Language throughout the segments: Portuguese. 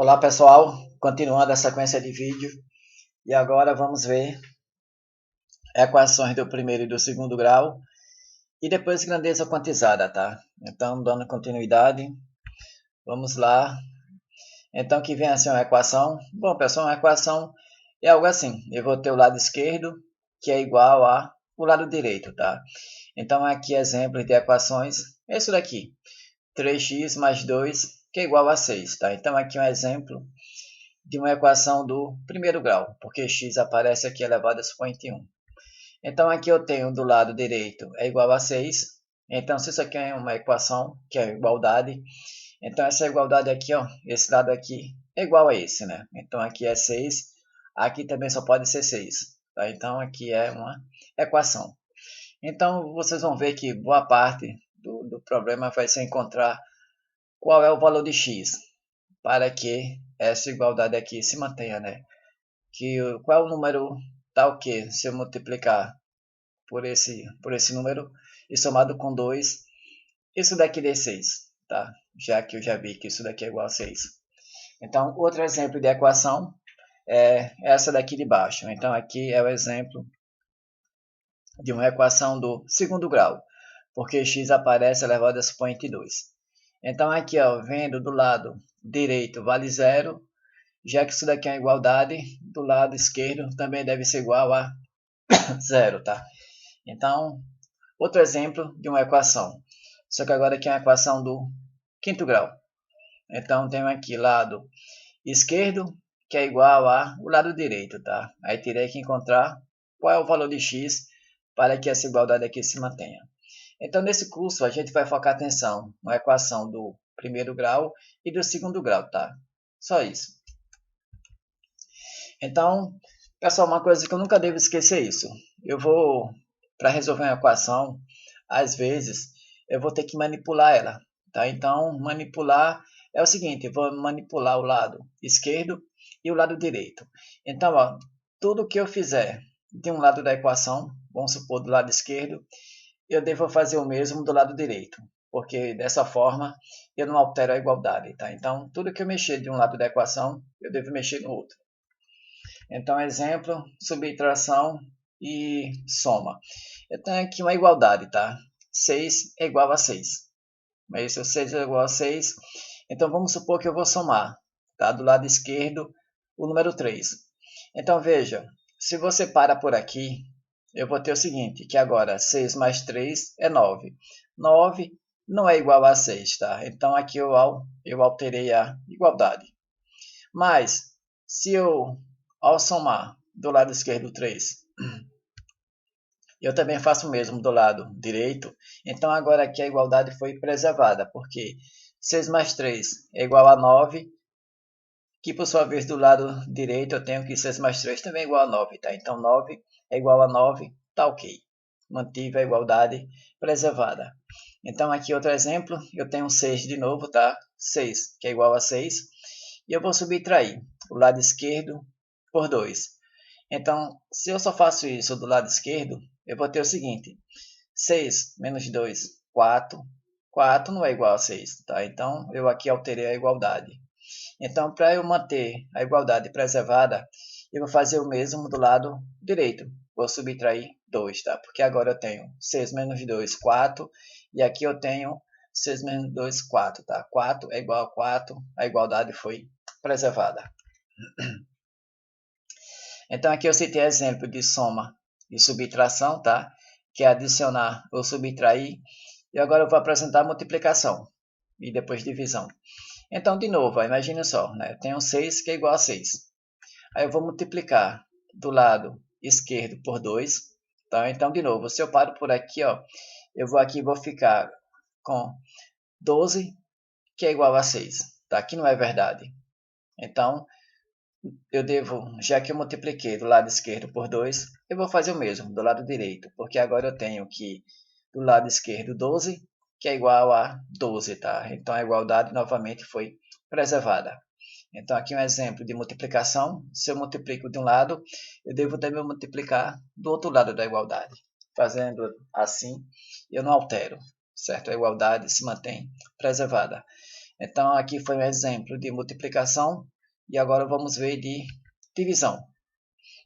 Olá pessoal, continuando a sequência de vídeo e agora vamos ver equações do primeiro e do segundo grau e depois grandeza quantizada, tá? Então, dando continuidade, vamos lá. Então, que vem assim uma equação. Bom pessoal, uma equação é algo assim, eu vou ter o lado esquerdo que é igual a o lado direito, tá? Então, aqui exemplos de equações, isso daqui, 3x mais 2 que é igual a 6, tá? Então, aqui um exemplo de uma equação do primeiro grau, porque x aparece aqui elevado a expoente 1. Então, aqui eu tenho do lado direito é igual a 6. Então, se isso aqui é uma equação, que é igualdade, então essa igualdade aqui, ó, esse lado aqui é igual a esse, né? Então, aqui é 6, aqui também só pode ser 6. Tá? Então, aqui é uma equação. Então, vocês vão ver que boa parte do problema vai ser encontrar qual é o valor de x para que essa igualdade aqui se mantenha, né? Qual é o número tal que, se eu multiplicar por esse número e somado com 2, isso daqui dê 6, tá? Já que eu já vi que isso daqui é igual a 6. Então, outro exemplo de equação é essa daqui de baixo. Então, aqui é o exemplo de uma equação do segundo grau, porque x aparece elevado a expoente 2. Então, aqui, ó, vendo do lado direito vale zero, já que isso daqui é uma igualdade, do lado esquerdo também deve ser igual a zero, tá? Então, outro exemplo de uma equação. Só que agora aqui é uma equação do quinto grau. Então, tenho aqui lado esquerdo, que é igual a o lado direito, tá? Aí terei que encontrar qual é o valor de x para que essa igualdade aqui se mantenha. Então, nesse curso, a gente vai focar atenção na equação do primeiro grau e do segundo grau, tá? Só isso. Então, pessoal, uma coisa que eu nunca devo esquecer é isso. Para resolver uma equação, às vezes, eu vou ter que manipular ela, tá? Então, manipular é o seguinte, eu vou manipular o lado esquerdo e o lado direito. Então, ó, tudo que eu fizer de um lado da equação, vamos supor do lado esquerdo, eu devo fazer o mesmo do lado direito, porque dessa forma eu não altero a igualdade, tá? Então, tudo que eu mexer de um lado da equação, eu devo mexer no outro. Então, exemplo, subtração e soma. Eu tenho aqui uma igualdade, tá? 6 é igual a 6. Mas se 6 é igual a 6, então vamos supor que eu vou somar, tá? Do lado esquerdo, o número 3. Então, veja, se você para por aqui, eu vou ter o seguinte, que agora 6 mais 3 é 9. 9 não é igual a 6, tá? Então, aqui eu alterei a igualdade. Mas, se eu, ao somar do lado esquerdo 3, eu também faço o mesmo do lado direito, então agora aqui a igualdade foi preservada, porque 6 mais 3 é igual a 9, que por sua vez do lado direito eu tenho que 6 mais 3 também é igual a 9, tá? Então 9 é igual a 9, tá ok. Mantive a igualdade preservada. Então aqui outro exemplo, eu tenho 6 de novo, tá? 6, que é igual a 6, e eu vou subtrair o lado esquerdo por 2. Então, se eu só faço isso do lado esquerdo, eu vou ter o seguinte, 6 menos 2, 4. 4 não é igual a 6, tá? Então, eu aqui alterei a igualdade. Então, para eu manter a igualdade preservada, eu vou fazer o mesmo do lado direito. Vou subtrair 2, tá? Porque agora eu tenho 6 menos 2, 4. E aqui eu tenho 6 menos 2, 4, tá? 4 é igual a 4, a igualdade foi preservada. Então, aqui eu citei exemplo de soma e subtração, tá? Que é adicionar ou subtrair. E agora eu vou apresentar a multiplicação e depois divisão. Então, de novo, imagine só, né? Eu tenho 6 que é igual a 6. Aí eu vou multiplicar do lado esquerdo por 2. Tá? Então, de novo, se eu paro por aqui, ó, eu vou aqui vou ficar com 12 que é igual a 6. Tá? Aqui não é verdade. Então, eu devo, já que eu multipliquei do lado esquerdo por 2, eu vou fazer o mesmo do lado direito, porque agora eu tenho que do lado esquerdo 12, que é igual a 12, tá? Então a igualdade novamente foi preservada. Então aqui um exemplo de multiplicação, se eu multiplico de um lado, eu devo também multiplicar do outro lado da igualdade. Fazendo assim, eu não altero, certo? A igualdade se mantém preservada. Então, aqui foi um exemplo de multiplicação e agora vamos ver de divisão.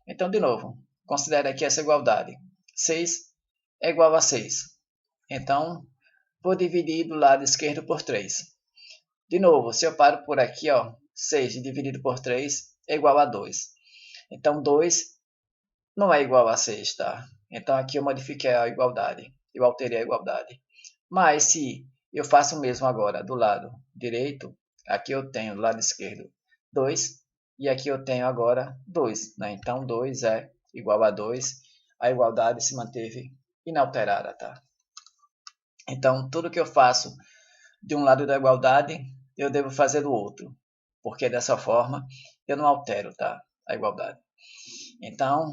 Então, de novo, considere aqui essa igualdade. 6 é igual a 6. Então, vou dividir do lado esquerdo por 3. De novo, se eu paro por aqui, ó, 6 dividido por 3 é igual a 2. Então, 2 não é igual a 6, tá? Então, aqui eu modifiquei a igualdade. Eu alterei a igualdade. Mas, se eu faço o mesmo agora do lado direito, aqui eu tenho do lado esquerdo 2. E aqui eu tenho agora 2. Né? Então, 2 é igual a 2. A igualdade se manteve inalterada, tá? Então, tudo que eu faço de um lado da igualdade, eu devo fazer do outro. Porque dessa forma, eu não altero, tá? A igualdade. Então,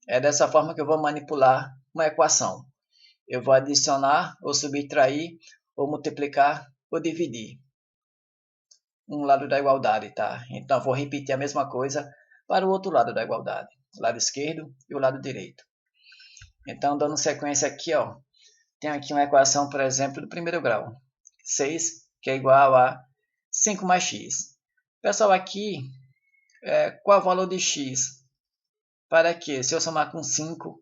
é dessa forma que eu vou manipular uma equação. Eu vou adicionar, ou subtrair, ou multiplicar, ou dividir um lado da igualdade, tá? Então, vou repetir a mesma coisa para o outro lado da igualdade. O lado esquerdo e o lado direito. Então, dando sequência aqui, ó, tem aqui uma equação, por exemplo, do primeiro grau. 6, que é igual a 5 mais x. Pessoal, aqui, qual é o valor de x? Para que, se eu somar com 5,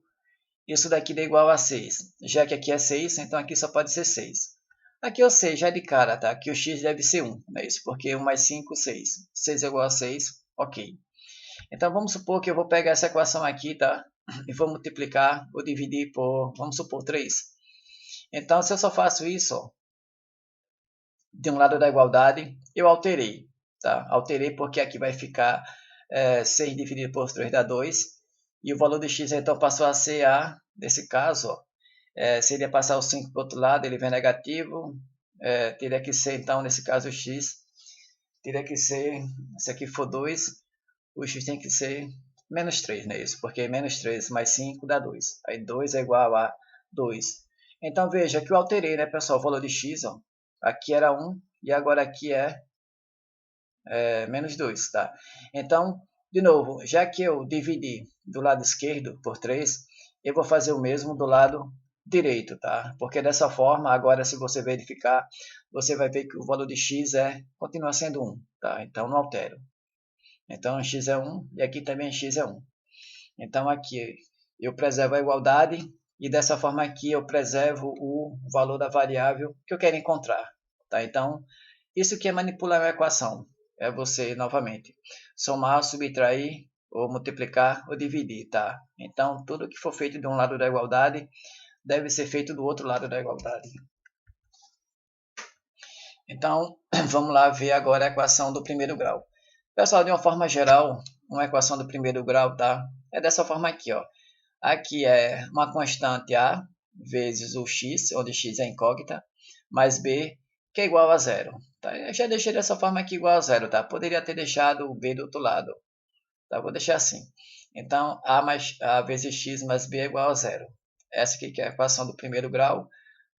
isso daqui dá igual a 6. Já que aqui é 6, então aqui só pode ser 6. Aqui eu sei, já é de cara, tá? Que o x deve ser 1, não é isso? Porque 1 mais 5, 6. 6 é igual a 6, ok. Então vamos supor que eu vou pegar essa equação aqui, tá? E vou multiplicar ou dividir por, vamos supor, 3. Então, se eu só faço isso, ó, de um lado da igualdade, eu alterei, tá? Alterei porque aqui vai ficar 6 dividido por 3 dá 2. E o valor de x então passou a ser a, nesse caso, ó, seria passar o 5 para o outro lado, ele vem negativo, teria que ser, então, nesse caso, o x, teria que ser, se aqui for 2, o x tem que ser menos 3, não é isso? Porque menos 3 mais 5 dá 2. Aí 2 é igual a 2. Então, veja que eu alterei, né, pessoal, o valor de x, ó, aqui era 1 e agora aqui é menos 2, tá? Então, de novo, já que eu dividi do lado esquerdo por 3, eu vou fazer o mesmo do lado direito, tá? Porque dessa forma, agora se você verificar, você vai ver que o valor de x continua sendo 1, tá? Então não altero. Então x é 1 e aqui também x é 1. Então aqui eu preservo a igualdade e dessa forma aqui eu preservo o valor da variável que eu quero encontrar, tá? Então isso que é manipular uma equação. É você, novamente, somar, subtrair, ou multiplicar, ou dividir, tá? Então, tudo que for feito de um lado da igualdade deve ser feito do outro lado da igualdade. Então, vamos lá ver agora a equação do primeiro grau. Pessoal, de uma forma geral, uma equação do primeiro grau, tá? É dessa forma aqui, ó. Aqui é uma constante A vezes o x, onde x é incógnita, mais B, que é igual a zero. Tá? Eu já deixei dessa forma aqui igual a zero, tá? Poderia ter deixado o B do outro lado. Tá? Vou deixar assim. Então, A vezes x mais B é igual a zero. Essa aqui que é a equação do primeiro grau,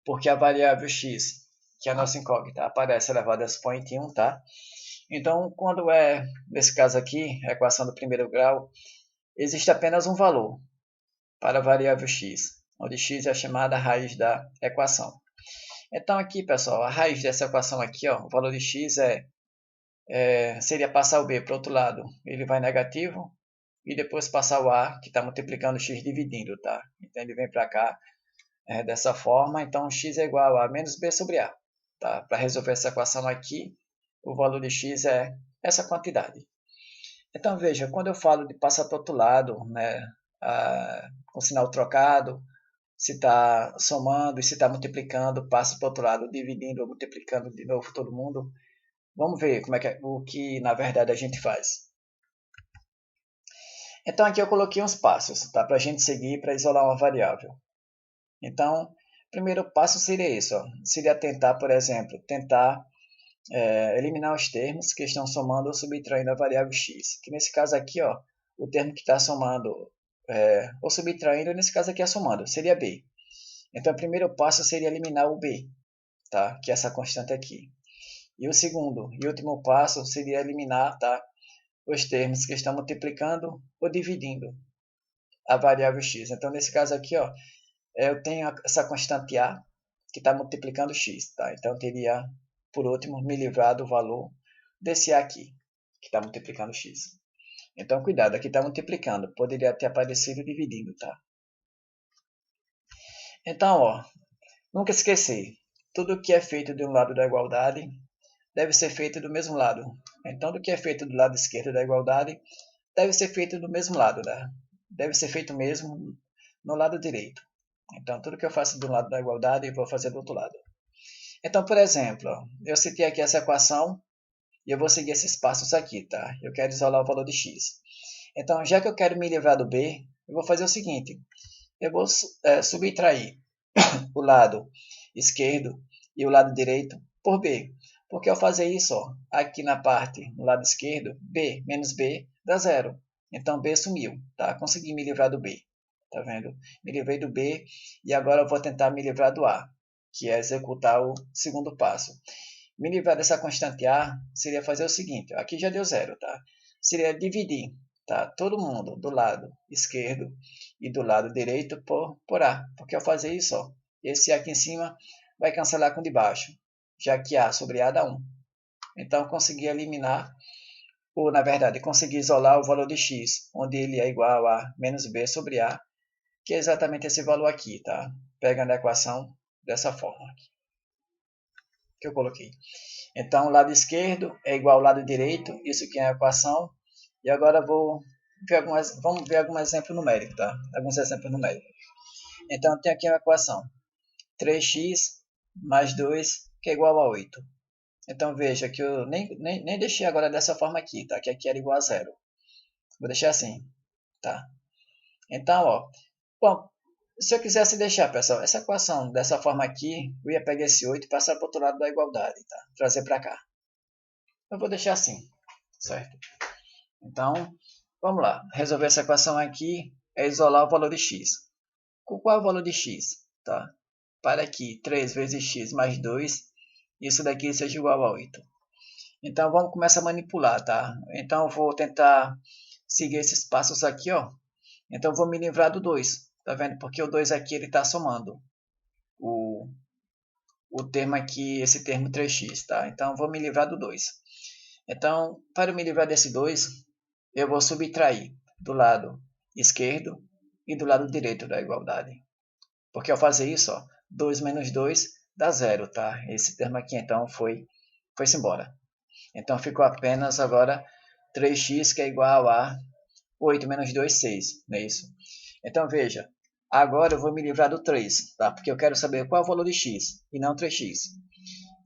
porque a variável x, que é a nossa incógnita, aparece elevada a expoente 1, tá? Então, quando nesse caso aqui, a equação do primeiro grau, existe apenas um valor para a variável x, onde x é a chamada raiz da equação. Então aqui, pessoal, a raiz dessa equação aqui, ó, o valor de x seria passar o b para o outro lado, ele vai negativo, e depois passar o a, que está multiplicando x dividindo, tá? Então ele vem para cá dessa forma, então x é igual a menos b sobre a. Tá? Para resolver essa equação aqui, o valor de x é essa quantidade. Então veja, quando eu falo de passar para o outro lado, né, com sinal trocado, se está somando e se está multiplicando, passa para o outro lado, dividindo ou multiplicando de novo todo mundo. Vamos ver como o que na verdade a gente faz. Então aqui eu coloquei uns passos, tá, para a gente seguir para isolar uma variável. Então, o primeiro passo seria isso, ó, seria tentar, por exemplo, eliminar os termos que estão somando ou subtraindo a variável x, que nesse caso aqui, ó, o termo que está somando ou subtraindo, nesse caso aqui é somando, seria b. Então, o primeiro passo seria eliminar o b, tá? Que é essa constante aqui. E o segundo e último passo seria eliminar, tá, os termos que estão multiplicando ou dividindo a variável x. Então, nesse caso aqui, ó, eu tenho essa constante a que está multiplicando x. Tá? Então, eu teria por último, me livrar do valor desse A aqui, que está multiplicando x. Então, cuidado, aqui está multiplicando. Poderia ter aparecido dividindo, tá? Então, ó, nunca esquecer. Tudo que é feito de um lado da igualdade deve ser feito do mesmo lado. Então, do que é feito do lado esquerdo da igualdade deve ser feito do mesmo lado, né? Deve ser feito mesmo no lado direito. Então, tudo que eu faço do lado da igualdade, eu vou fazer do outro lado. Então, por exemplo, ó, eu citei aqui essa equação e eu vou seguir esses passos aqui, tá? Eu quero isolar o valor de x. Então, já que eu quero me livrar do b, eu vou fazer o seguinte. Eu vou subtrair o lado esquerdo e o lado direito por b. Porque ao fazer isso, ó, aqui na parte, no lado esquerdo, b menos b dá zero. Então, b sumiu, tá? Consegui me livrar do b, tá vendo? Me livrei do b e agora eu vou tentar me livrar do a, que é executar o segundo passo. Me livrar dessa constante a seria fazer o seguinte, ó, aqui já deu zero, tá? Seria dividir, tá? Todo mundo do lado esquerdo e do lado direito por a. Porque ao fazer isso, ó, esse aqui em cima vai cancelar com o de baixo, já que a sobre a dá 1. Então, consegui eliminar, ou na verdade, consegui isolar o valor de x, onde ele é igual a menos b sobre a, que é exatamente esse valor aqui, tá? Pegando a equação dessa forma aqui, que eu coloquei. Então, o lado esquerdo é igual ao lado direito, isso aqui é a equação. E agora vamos ver algum exemplo numérico, tá? Alguns exemplos numéricos. Então, tem aqui uma equação. 3x mais 2, que é igual a 8. Então, veja que eu nem deixei agora dessa forma aqui, tá? Que aqui era igual a zero. Vou deixar assim, tá? Então, ó. Bom, se eu quisesse deixar, pessoal, essa equação dessa forma aqui, eu ia pegar esse 8 e passar para o outro lado da igualdade, tá? Trazer para cá. Eu vou deixar assim, certo? Então, vamos lá. Resolver essa equação aqui é isolar o valor de x. Qual é o valor de x? Tá? Para que 3 vezes x mais 2, isso daqui seja igual a 8. Então, vamos começar a manipular, tá? Então, eu vou tentar seguir esses passos aqui, ó. Então, eu vou me livrar do 2. Tá vendo? Porque o 2 aqui, ele está somando o termo aqui, esse termo 3x, tá? Então, eu vou me livrar do 2. Então, para me livrar desse 2, eu vou subtrair do lado esquerdo e do lado direito da igualdade. Porque ao fazer isso, ó, 2 menos 2 dá zero, tá? Esse termo aqui, então, foi-se embora. Então, ficou apenas agora 3x, que é igual a 8 menos 2, 6, não é isso? Então, veja, agora eu vou me livrar do 3, tá? Porque eu quero saber qual é o valor de x, e não 3x.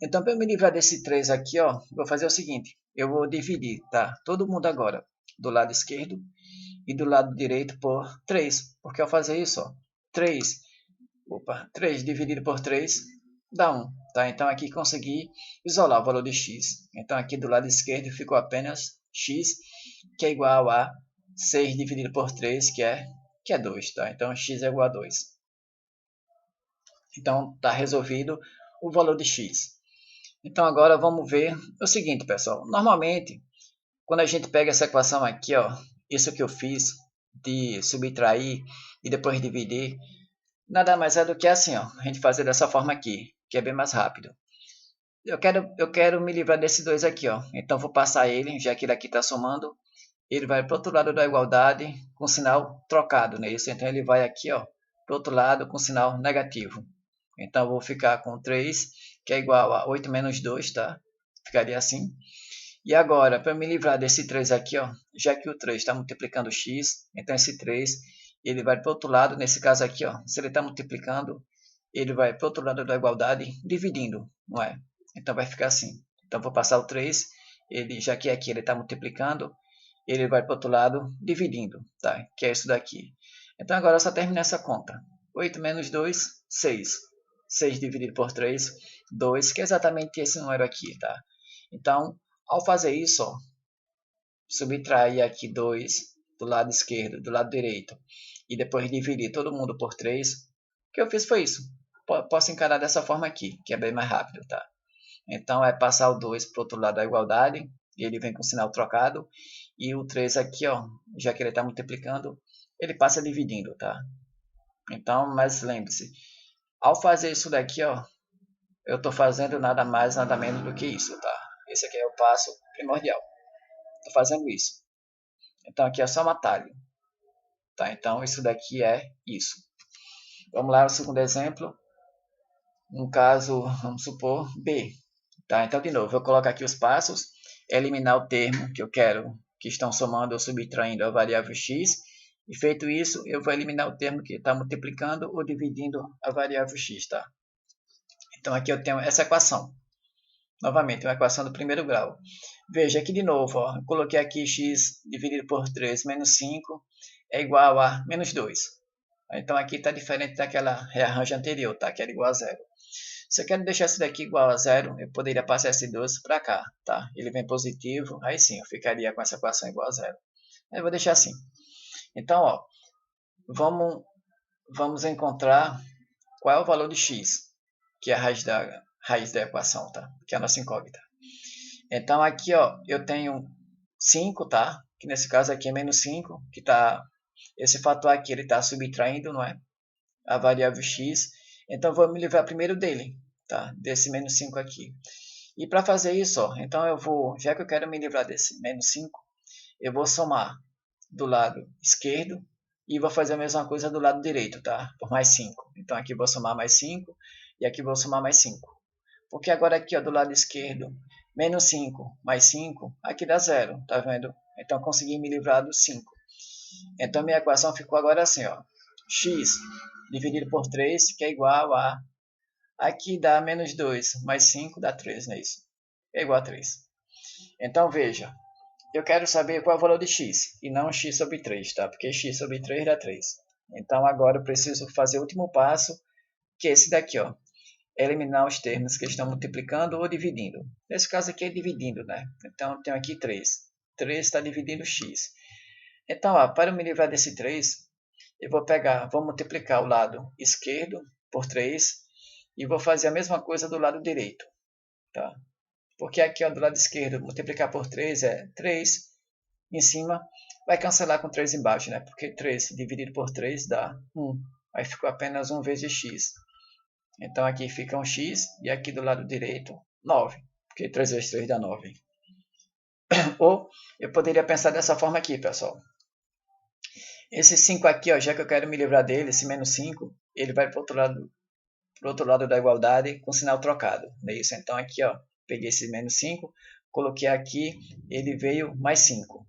Então, para eu me livrar desse 3 aqui, ó, vou fazer o seguinte. Eu vou dividir, tá? Todo mundo agora do lado esquerdo e do lado direito por 3. Porque ao fazer isso, ó, 3 dividido por 3 dá 1. Tá? Então, aqui consegui isolar o valor de x. Então, aqui do lado esquerdo ficou apenas x, que é igual a 6 dividido por 3, que é 2. Tá? Então, x é igual a 2. Então, está resolvido o valor de x. Então, agora vamos ver o seguinte, pessoal. Normalmente, quando a gente pega essa equação aqui, ó, isso que eu fiz de subtrair e depois dividir, nada mais é do que assim, ó, a gente fazer dessa forma aqui, que é bem mais rápido. Eu quero me livrar desse 2 aqui, ó. Então, vou passar ele, já que ele aqui está somando. Ele vai para o outro lado da igualdade com sinal trocado, né? Isso, então, ele vai aqui, ó, para o outro lado com sinal negativo. Então, eu vou ficar com 3, que é igual a 8 menos 2, tá? Ficaria assim. E agora, para me livrar desse 3 aqui, ó, já que o 3 está multiplicando x, então esse 3 ele vai para o outro lado, nesse caso aqui, ó, se ele está multiplicando, ele vai para o outro lado da igualdade, dividindo, não é? Então vai ficar assim. Então vou passar o 3, ele, já que aqui ele está multiplicando, ele vai para o outro lado, dividindo, tá? Que é isso daqui. Então agora só termina essa conta. 8 menos 2, 6. 6 dividido por 3, 2, que é exatamente esse número aqui, tá? Então, ao fazer isso, ó, subtrair aqui 2 do lado esquerdo, do lado direito, e depois dividir todo mundo por 3, o que eu fiz foi isso. Posso encarar dessa forma aqui, que é bem mais rápido, tá? Então, é passar o 2 para o outro lado da igualdade, e ele vem com o sinal trocado, e o 3 aqui, ó, já que ele está multiplicando, ele passa dividindo, tá? Então, mas lembre-se, ao fazer isso daqui, ó, eu estou fazendo nada mais, nada menos do que isso, tá? Esse aqui é o passo primordial. Estou fazendo isso. Então aqui é só um atalho, tá? Então isso daqui é isso. Vamos lá, o segundo exemplo. Um caso, vamos supor, B. Tá? Então, de novo, eu coloco aqui os passos, eliminar o termo que eu quero, que estão somando ou subtraindo a variável x, e feito isso, eu vou eliminar o termo que está multiplicando ou dividindo a variável x. Tá? Então, aqui eu tenho essa equação. Novamente, uma equação do primeiro grau. Veja aqui de novo, ó, eu coloquei aqui x dividido por 3 menos 5 é igual a menos 2. Então, aqui está diferente daquela rearranjo anterior, tá? Que era igual a zero. Se eu quero deixar isso daqui igual a zero, eu poderia passar esse 12 para cá, tá? Ele vem positivo, aí sim, eu ficaria com essa equação igual a zero. Aí eu vou deixar assim. Então, ó, vamos encontrar qual é o valor de x, que é a raiz da equação, tá? Que é a nossa incógnita. Então, aqui, ó, eu tenho 5, tá? Que nesse caso aqui é menos 5, que tá... Esse fator aqui, ele está subtraindo, não é? A variável x. Então, vou me livrar primeiro dele, tá? Desse menos 5 aqui. E para fazer isso, ó, então eu vou, já que eu quero me livrar desse menos 5, eu vou somar do lado esquerdo e vou fazer a mesma coisa do lado direito, tá? Por mais 5. Então aqui vou somar mais 5 e aqui vou somar mais 5. Porque agora aqui, ó, do lado esquerdo, menos 5 mais 5, aqui dá zero, tá vendo? Então consegui me livrar do 5. Então minha equação ficou agora assim, ó, x dividido por 3, que é igual a... Aqui dá menos 2, mais 5 dá 3, não é isso? É igual a 3. Então, veja, eu quero saber qual é o valor de x, e não x sobre 3, tá? Porque x sobre 3 dá 3. Então, agora eu preciso fazer o último passo, que é esse daqui, ó. Eliminar os termos que estão multiplicando ou dividindo. Nesse caso aqui é dividindo, né? Então, eu tenho aqui 3. 3 está dividindo x. Então, ó, para me livrar desse 3, eu vou multiplicar o lado esquerdo por 3 e vou fazer a mesma coisa do lado direito, tá? Porque aqui, ó, do lado esquerdo, multiplicar por 3 é 3 em cima, vai cancelar com 3 embaixo, né? Porque 3 dividido por 3 dá 1. Aí ficou apenas 1 vezes x. Então aqui fica um x e aqui do lado direito 9, porque 3 vezes 3 dá 9. Ou eu poderia pensar dessa forma aqui, pessoal. Esse 5 aqui, ó, já que eu quero me livrar dele, esse menos 5, ele vai para o outro lado da igualdade com sinal trocado. Não é isso? Então aqui, ó, peguei esse menos 5, coloquei aqui, ele veio mais 5.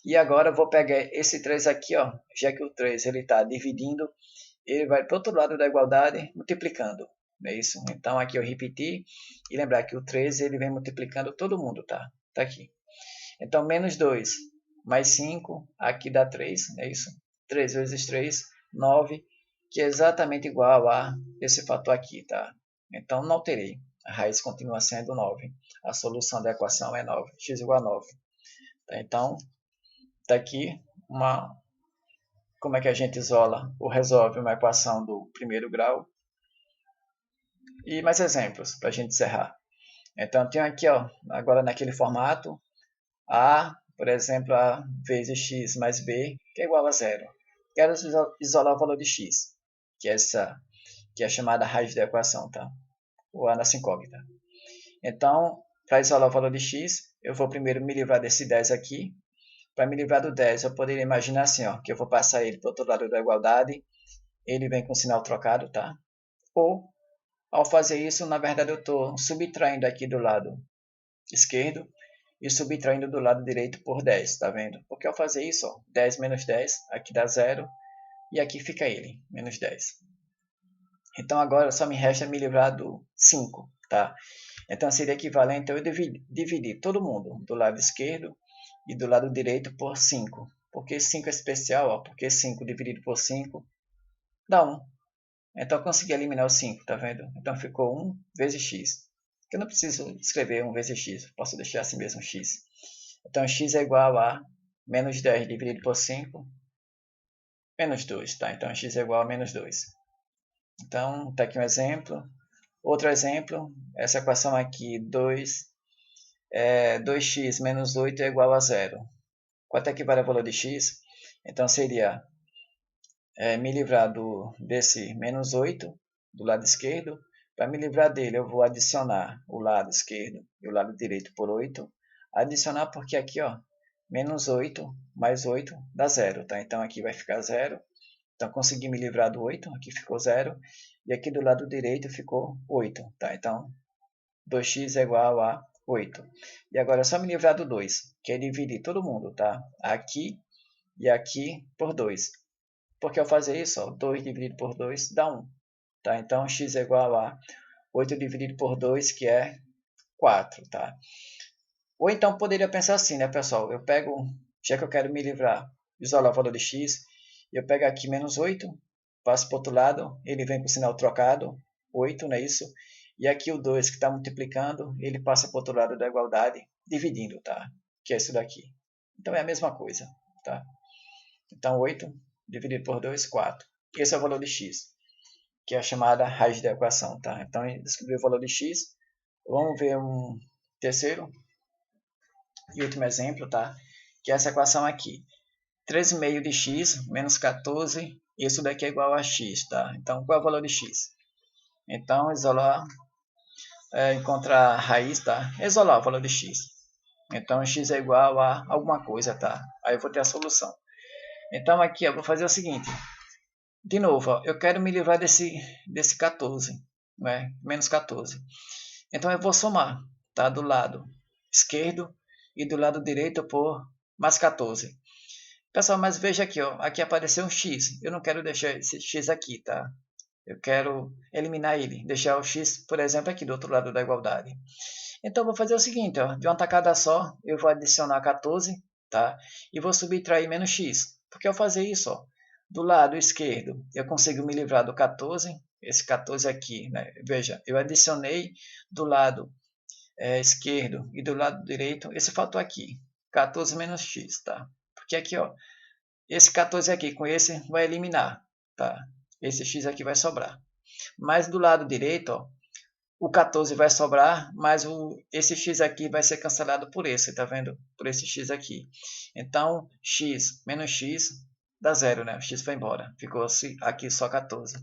E agora eu vou pegar esse 3 aqui, ó, já que o 3 ele está dividindo, ele vai para o outro lado da igualdade multiplicando. Não é isso? Então aqui eu repeti e lembrar que o 3 ele vem multiplicando todo mundo, tá? Tá aqui. Então menos 2 mais 5, aqui dá 3, não é isso? 3 vezes 3, 9, que é exatamente igual a esse fator aqui, tá? Então não alterei. A raiz continua sendo 9. A solução da equação é 9. X igual a 9. Tá? Então, está aqui como é que a gente isola ou resolve uma equação do primeiro grau. E mais exemplos para a gente encerrar. Então, tenho aqui, ó, agora naquele formato, A, por exemplo, A vezes x mais B, que é igual a zero. Quero isolar o valor de x, que é a chamada raiz da equação, tá? Ou a nossa incógnita. Então, para isolar o valor de x, eu vou primeiro me livrar desse 10 aqui. Para me livrar do 10, eu poderia imaginar assim, ó, que eu vou passar ele para o outro lado da igualdade. Ele vem com sinal trocado, tá? Ou, ao fazer isso, na verdade eu estou subtraindo aqui do lado esquerdo e subtraindo do lado direito por 10, tá vendo? Porque ao fazer isso, ó, 10 menos 10, aqui dá 0, e aqui fica ele, menos 10. Então agora só me resta me livrar do 5, tá? Então seria equivalente a eu dividir todo mundo do lado esquerdo e do lado direito por 5. Porque 5 é especial, ó, porque 5 dividido por 5 dá 1. Então eu consegui eliminar o 5, tá vendo? Então ficou 1 vezes x. Eu não preciso escrever 1 vezes x, posso deixar assim mesmo x. Então x é igual a menos 10 dividido por 5, menos 2, tá? Então x é igual a menos 2. Então, tá aqui um exemplo. Outro exemplo, essa equação aqui, 2x menos 8 é igual a 0. Quanto é que vale o valor de x? Então seria me livrar desse menos 8 do lado esquerdo, Para me livrar dele, eu vou adicionar o lado esquerdo e o lado direito por 8. Adicionar porque aqui, ó, menos 8 mais 8 dá 0, tá? Então aqui vai ficar 0. Então consegui me livrar do 8, aqui ficou 0. E aqui do lado direito ficou 8, tá? Então 2x é igual a 8. E agora é só me livrar do 2, que é dividir todo mundo, tá? Aqui e aqui por 2. Porque ao fazer isso, ó, 2 dividido por 2 dá 1. Tá? Então x é igual a 8 dividido por 2, que é 4. Tá? Ou então poderia pensar assim, né, pessoal? Eu pego, já que eu quero me livrar, isolar o valor de x, eu pego aqui menos 8, passo para o outro lado, ele vem com o sinal trocado, 8, não é isso? E aqui o 2 que está multiplicando, ele passa para o outro lado da igualdade, dividindo, tá? Que é isso daqui. Então é a mesma coisa, tá? Então 8 dividido por 2, 4. Esse é o valor de x, que é a chamada raiz da equação, tá? Então descobri o valor de x. Vamos ver um terceiro e último exemplo, tá? Que é essa equação aqui. 3,5 de x menos 14, isso daqui é igual a x, tá? Então, qual é o valor de x? Então, isolar, encontrar a raiz, tá? Isolar o valor de x. Então, x é igual a alguma coisa, tá? Aí eu vou ter a solução. Então, aqui eu vou fazer o seguinte. De novo, ó, eu quero me livrar desse 14, né? Menos 14. Então, eu vou somar, tá? Do lado esquerdo e do lado direito por mais 14. Pessoal, mas veja aqui, ó, aqui apareceu um x. Eu não quero deixar esse x aqui, tá? Eu quero eliminar ele, deixar o x, por exemplo, aqui do outro lado da igualdade. Então, eu vou fazer o seguinte, ó, de uma tacada só, eu vou adicionar 14, tá? E vou subtrair menos x. Porque ao fazer isso, ó, do lado esquerdo, eu consigo me livrar do 14, esse 14 aqui, né? Veja, eu adicionei do lado esquerdo e do lado direito esse fator aqui, 14 menos x, tá? Porque aqui, ó, esse 14 aqui com esse vai eliminar, tá? Esse x aqui vai sobrar. Mas do lado direito, ó, o 14 vai sobrar, mas esse x aqui vai ser cancelado por esse, tá vendo? Por esse x aqui. Então, x menos x dá zero, né? O x vai embora. Ficou aqui só 14.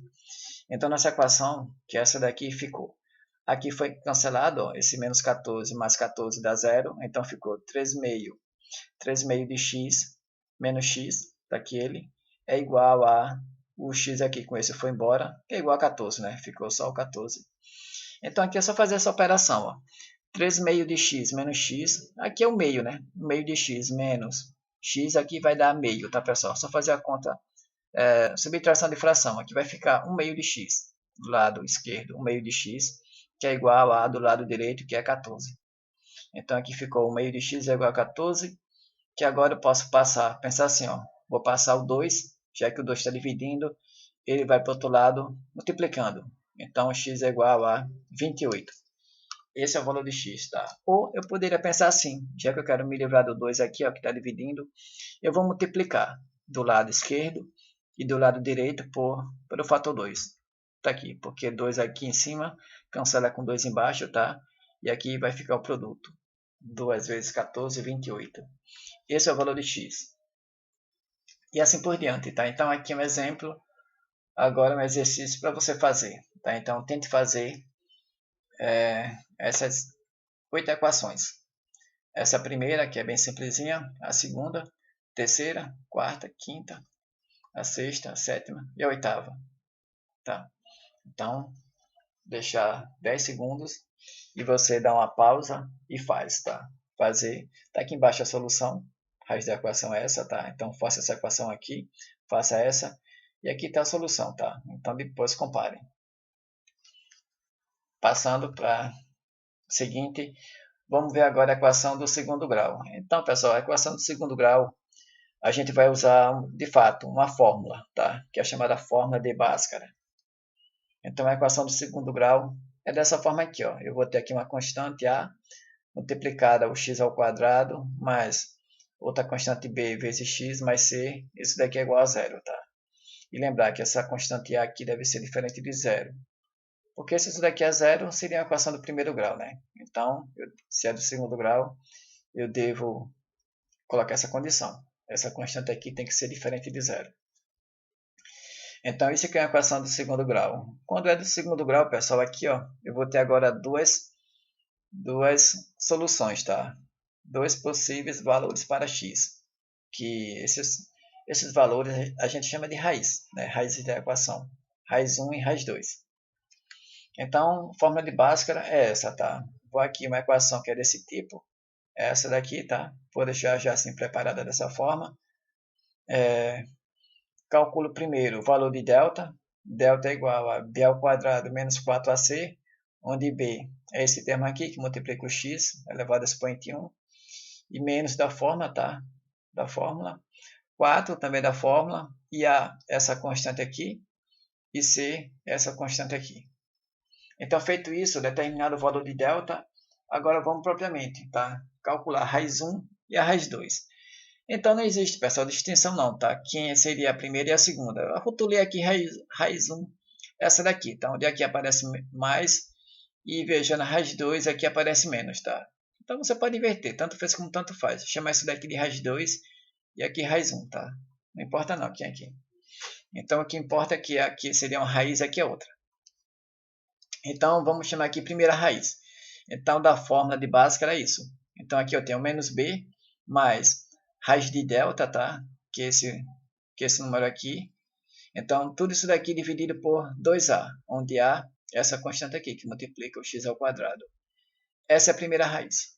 Então, nessa equação, que essa daqui ficou. Aqui foi cancelado, ó, esse menos 14 mais 14 dá zero. Então, ficou 3,5. 3,5 de x menos x, daquele, é igual a o x aqui com esse foi embora, que é igual a 14, né? Ficou só o 14. Então, aqui é só fazer essa operação, ó. 3,5 de x menos x, aqui é o meio, né? O meio de x menos x, aqui vai dar meio, tá, pessoal? Só fazer a conta, subtração de fração. Aqui vai ficar 1 meio de x do lado esquerdo, 1 meio de x, que é igual a do lado direito, que é 14. Então, aqui ficou 1 meio de x é igual a 14, que agora eu posso pensar assim, ó, vou passar o 2, já que o 2 está dividindo, ele vai para o outro lado multiplicando. Então, x é igual a 28. Esse é o valor de x, tá? Ou eu poderia pensar assim, já que eu quero me livrar do 2 aqui, ó, que está dividindo, eu vou multiplicar do lado esquerdo e do lado direito pelo fator 2. Tá aqui, porque 2 aqui em cima cancela com 2 embaixo, tá? E aqui vai ficar o produto. 2 vezes 14, 28. Esse é o valor de x. E assim por diante, tá? Então aqui é um exemplo, agora um exercício para você fazer, tá? Então tente fazer essas 8 equações. Essa primeira, que é bem simplesinha, a segunda, terceira, quarta, quinta, a sexta, a sétima e a oitava, tá? Então, deixar 10 segundos e você dá uma pausa e faz, tá? Fazer, tá aqui embaixo a solução, a raiz da equação é essa, tá? Então, faça essa equação aqui, faça essa, e aqui está a solução, tá? Então, depois compare. Passando para o seguinte, vamos ver agora a equação do segundo grau. Então, pessoal, a equação do segundo grau, a gente vai usar, de fato, uma fórmula, tá? Que é a chamada fórmula de Bhaskara. Então, a equação do segundo grau é dessa forma aqui, ó. Eu vou ter aqui uma constante A multiplicada ao x ao quadrado mais outra constante b vezes x mais c. Isso daqui é igual a zero, tá? E lembrar que essa constante A aqui deve ser diferente de zero. Porque se isso daqui é zero, seria a equação do primeiro grau, né? Então, se é do segundo grau, eu devo colocar essa condição. Essa constante aqui tem que ser diferente de zero. Então, isso aqui é uma equação do segundo grau. Quando é do segundo grau, pessoal, aqui, ó, eu vou ter agora duas soluções, tá? Dois possíveis valores para x, que esses valores a gente chama de raiz, né? Raiz da equação, raiz 1 e raiz 2. Então, a fórmula de Bhaskara é essa, tá? Vou aqui uma equação que é desse tipo, é essa daqui, tá? Vou deixar já assim preparada dessa forma. Calculo primeiro o valor de delta. Delta é igual a b ao quadrado menos 4ac, onde b é esse termo aqui que multiplica o x elevado a expoente 1, e menos da fórmula, tá? Da fórmula. 4 também da fórmula, e a essa constante aqui, e c essa constante aqui. Então, feito isso, determinado o valor de delta, agora vamos propriamente, tá? Calcular a raiz 1 e a raiz 2. Então, não existe, pessoal, distinção não, tá? Quem seria a primeira e a segunda. Eu rotulei aqui raiz 1, essa daqui, tá? Onde aqui aparece mais, e veja, na raiz 2 aqui aparece menos, tá? Então, você pode inverter, tanto fez como tanto faz. Chamar isso daqui de raiz 2 e aqui raiz 1, tá? Não importa não, quem é aqui. Então, o que importa é que aqui seria uma raiz, aqui é outra. Então, vamos chamar aqui primeira raiz. Então, da fórmula de Bhaskara é isso. Então, aqui eu tenho menos b mais raiz de delta, tá? Que esse número aqui. Então, tudo isso daqui dividido por 2a, onde a é essa constante aqui, que multiplica o x ao quadrado. Essa é a primeira raiz.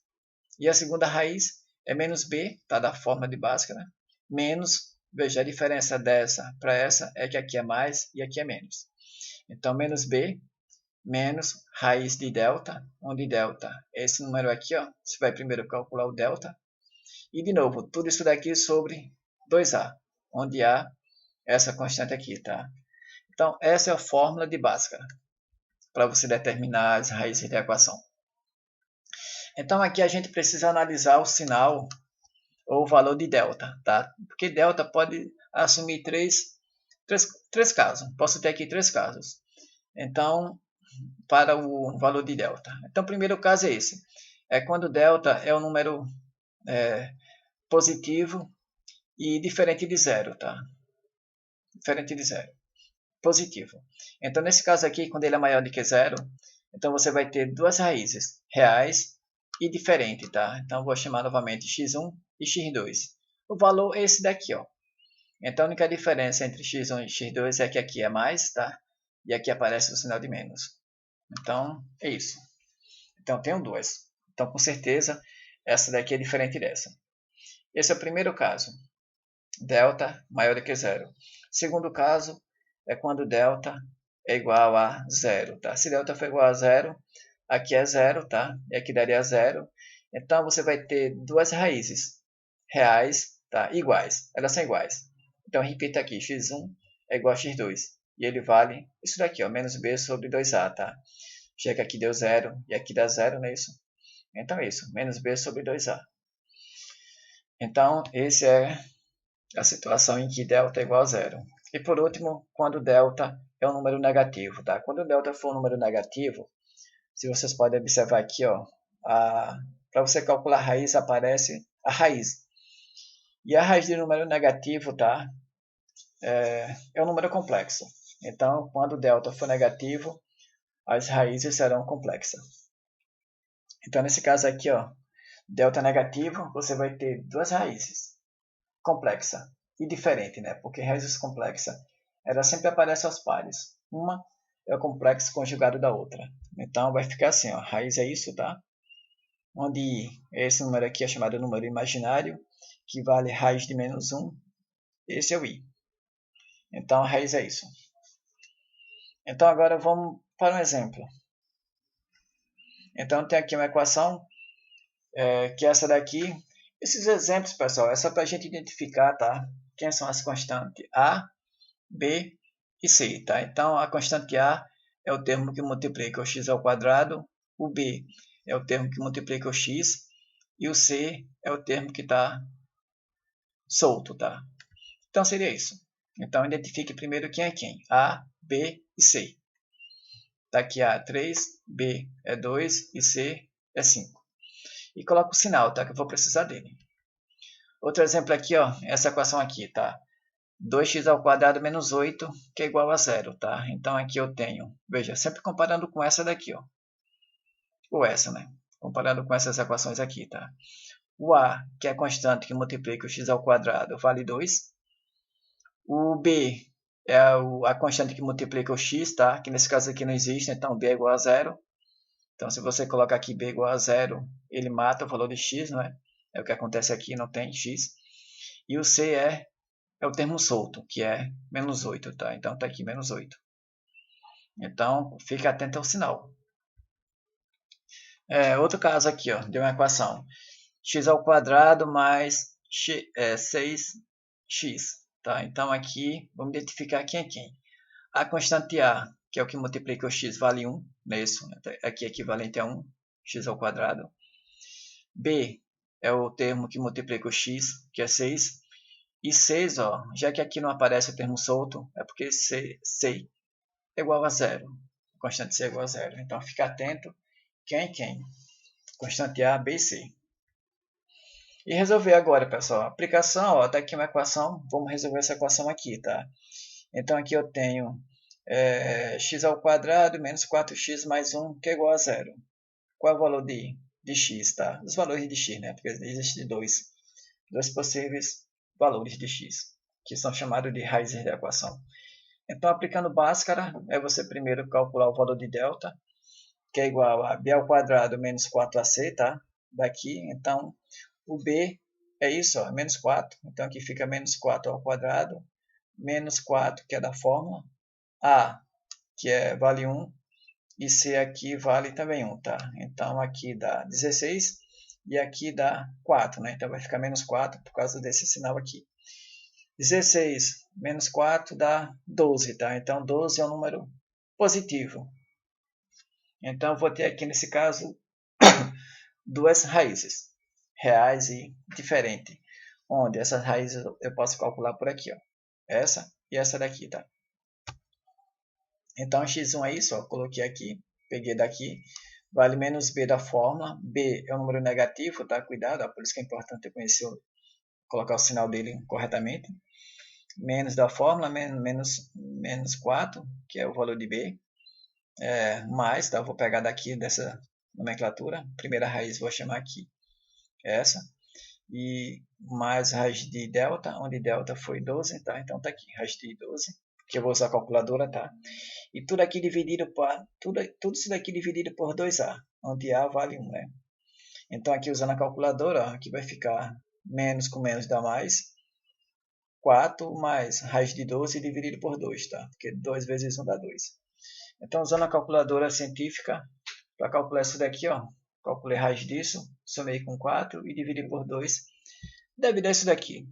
E a segunda raiz é menos b, tá? Da fórmula de Bhaskara, menos, veja, a diferença dessa para essa é que aqui é mais e aqui é menos. Então, menos b menos raiz de delta, onde delta é esse número aqui, ó. Você vai primeiro calcular o delta. E, de novo, tudo isso daqui sobre 2a, onde a é essa constante aqui, tá? Então, essa é a fórmula de Bhaskara, para você determinar as raízes da equação. Então, aqui a gente precisa analisar o sinal ou o valor de delta, tá? Porque delta pode assumir três casos. Posso ter aqui três casos. Então, para o valor de delta. Então, o primeiro caso é esse. É quando delta é um número positivo e diferente de zero, tá? Diferente de zero. Positivo. Então, nesse caso aqui, quando ele é maior do que zero, então você vai ter duas raízes, reais e diferente, tá? Então, vou chamar novamente x1 e x2. O valor é esse daqui, ó. Então, a única diferença entre x1 e x2 é que aqui é mais, tá? E aqui aparece o sinal de menos. Então, é isso. Então, tenho duas. Então, com certeza, essa daqui é diferente dessa. Esse é o primeiro caso. Delta maior do que zero. Segundo caso é quando delta é igual a zero, tá? Se delta for igual a zero, aqui é zero, tá? E aqui daria zero. Então, você vai ter duas raízes reais, tá? Iguais. Elas são iguais. Então, repita aqui. x1 é igual a x2. E ele vale isso daqui, ó, menos b sobre 2a, tá? Chega aqui deu zero e aqui dá zero, não é isso? Então é isso, menos b sobre 2a. Então, essa é a situação em que delta é igual a zero. E por último, quando delta é um número negativo, tá? Quando delta for um número negativo, se vocês podem observar aqui, ó, para você calcular a raiz, aparece a raiz. E a raiz de número negativo, tá? É um número complexo. Então, quando delta for negativo, as raízes serão complexas. Então, nesse caso aqui, ó, delta negativo, você vai ter duas raízes, complexa e diferente, né? Porque raízes complexas, ela sempre aparece aos pares. Uma é o complexo conjugado da outra. Então, vai ficar assim, ó, raiz é isso, tá? Onde esse número aqui é chamado número imaginário, que vale raiz de menos 1. Esse é o i. Então, a raiz é isso. Então, agora vamos para um exemplo. Então, tem aqui uma equação, que é essa daqui. Esses exemplos, pessoal, é só para a gente identificar, tá? Quem são as constantes A, B e C, tá? Então, a constante A é o termo que multiplica o x ao quadrado, o B é o termo que multiplica o x, e o C é o termo que está solto, tá? Então, seria isso. Então, identifique primeiro quem é quem. A, B e C. Tá aqui A é 3, B é 2 e C é 5. E coloco o sinal, tá? Que eu vou precisar dele. Outro exemplo aqui, ó, essa equação aqui, tá? 2x ao quadrado menos 8, que é igual a 0, tá? Então aqui eu tenho, veja, sempre comparando com essa daqui, ó. Ou essa, né? Comparando com essas equações aqui, tá? O a, que é a constante que multiplica o x ao quadrado, vale 2. O b é a constante que multiplica o x, tá? Que nesse caso aqui não existe, então b é igual a 0. Então se você colocar aqui b igual a 0, ele mata o valor de x, não é? É o que acontece aqui, não tem x. E o c é o termo solto, que é menos 8, tá? Então está aqui menos 8. Então, fique atento ao sinal. Outro caso aqui, ó, de uma equação. X ao quadrado mais 6x. Tá? Então, aqui, vamos identificar quem é quem. A constante a, que é o que multiplica o x, vale 1. Nesse, aqui é equivalente a 1, x ao quadrado. B é o termo que multiplica o x, que é 6. E 6, ó, já que aqui não aparece o termo solto, é porque C é igual a 0. Constante C é igual a 0. Então, fica atento quem é quem. Constante A, B e C. E resolver agora, pessoal. Aplicação, ó, tá aqui uma equação. Vamos resolver essa equação aqui, tá? Então, aqui eu tenho x ao quadrado menos 4x mais 1, que é igual a 0. Qual é o valor de x, tá? Os valores de x, né? Porque existem dois possíveis valores de x, que são chamados de raízes da equação. Então, aplicando Bhaskara, é você primeiro calcular o valor de delta, que é igual a b ao quadrado menos 4ac, tá? Daqui, então, o b é isso, ó, menos 4. Então, aqui fica menos 4 ao quadrado, menos 4, que é da fórmula, a, que vale 1, e c aqui vale também 1, tá? Então, aqui dá 16 e aqui dá 4, né? Então, vai ficar menos 4 por causa desse sinal aqui. 16 menos 4 dá 12, tá? Então, 12 é um número positivo. Então, eu vou ter aqui, nesse caso, duas raízes, reais e diferente. Onde essas raízes eu posso calcular por aqui, ó. Essa e essa daqui, tá? Então, x1 é isso, ó. Coloquei aqui, peguei daqui. Vale menos b da fórmula. B é um número negativo, tá? Cuidado, ó, por isso que é importante eu conhecer, colocar o sinal dele corretamente. Menos da fórmula, menos 4, que é o valor de b. Mais, tá? Eu vou pegar daqui dessa nomenclatura. Primeira raiz vou chamar aqui essa. E mais raiz de delta, onde delta foi 12, tá? Então tá aqui, raiz de 12, que eu vou usar a calculadora, tá? E tudo aqui dividido por, tudo isso daqui dividido por 2a, onde a vale 1, né? Então aqui usando a calculadora, ó, aqui vai ficar menos com menos dá mais, 4 mais raiz de 12 dividido por 2, tá? Porque 2 vezes 1 dá 2. Então, usando a calculadora científica, para calcular isso daqui, ó, calculei raiz disso, somei com 4 e dividi por 2, deve dar isso daqui,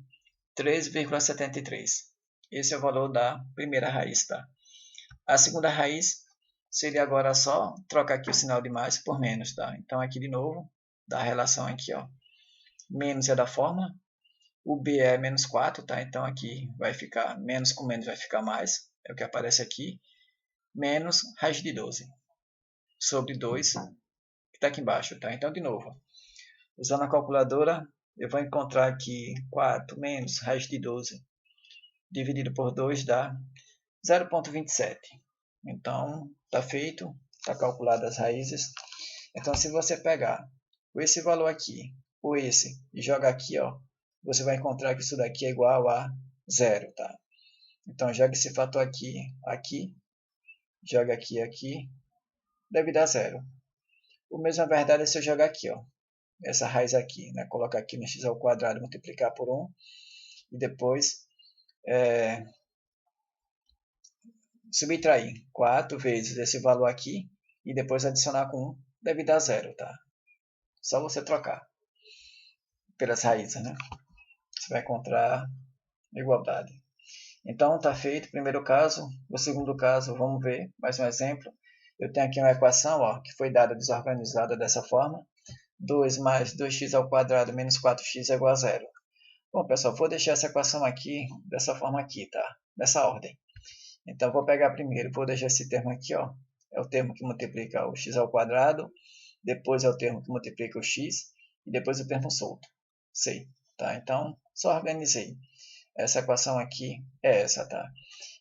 3,73. Esse é o valor da primeira raiz, tá? A segunda raiz seria agora só trocar aqui o sinal de mais por menos, tá? Então, aqui de novo, dá a relação aqui, ó, menos é da fórmula, o b é menos 4, tá? Então, aqui vai ficar, menos com menos vai ficar mais, é o que aparece aqui, menos raiz de 12 sobre 2, que está aqui embaixo, tá? Então, de novo, usando a calculadora, eu vou encontrar aqui 4 menos raiz de 12 dividido por 2 dá 0,27. Então, está feito, está calculado as raízes. Então, se você pegar esse valor aqui, ou esse, e jogar aqui, ó, você vai encontrar que isso daqui é igual a 0, tá? Então, joga esse fator aqui, aqui, joga aqui, aqui, deve dar 0. O mesmo é verdade se eu jogar aqui, ó, essa raiz aqui, né? Colocar aqui no x ao quadrado, multiplicar por 1, e depois subtrair 4 vezes esse valor aqui, e depois adicionar com 1, deve dar 0, tá? Só você trocar pelas raízes, né? Você vai encontrar igualdade. Então, está feito o primeiro caso. O segundo caso, vamos ver mais um exemplo. Eu tenho aqui uma equação, ó, que foi dada desorganizada dessa forma. 2 mais 2x ao quadrado menos 4x é igual a 0. Bom, pessoal, vou deixar essa equação aqui, dessa forma aqui, tá? Nessa ordem. Então, vou pegar primeiro, vou deixar esse termo aqui, ó. É o termo que multiplica o x ao quadrado, depois é o termo que multiplica o x, e depois o termo solto. Sei, tá? Então, só organizei. Essa equação aqui é essa, tá?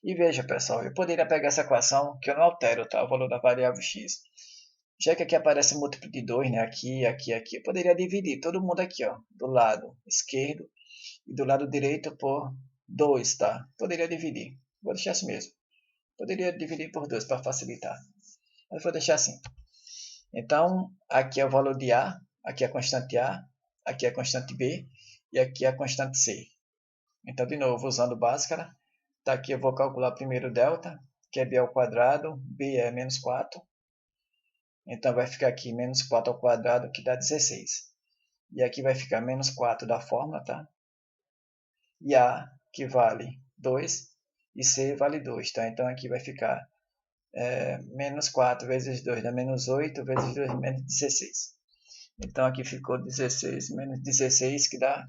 E veja, pessoal, eu poderia pegar essa equação que eu não altero, tá? O valor da variável x. Já que aqui aparece múltiplo de 2, né? Aqui, aqui, aqui. Eu poderia dividir todo mundo aqui, ó. Do lado esquerdo e do lado direito por 2, tá? Poderia dividir. Vou deixar assim mesmo. Poderia dividir por 2 para facilitar. Mas vou deixar assim. Então, aqui é o valor de A, aqui é a constante A, aqui é a constante B e aqui é a constante C. Então, de novo, usando Bhaskara, tá aqui eu vou calcular primeiro o delta, que é B ao quadrado, B é menos 4. Então, vai ficar aqui menos 4 ao quadrado, que dá 16. E aqui vai ficar menos 4 da fórmula, tá? E A, que vale 2, e C vale 2, tá? Então, aqui vai ficar menos 4 vezes 2 dá menos 8, vezes 2 menos 16. Então, aqui ficou 16 menos 16, que dá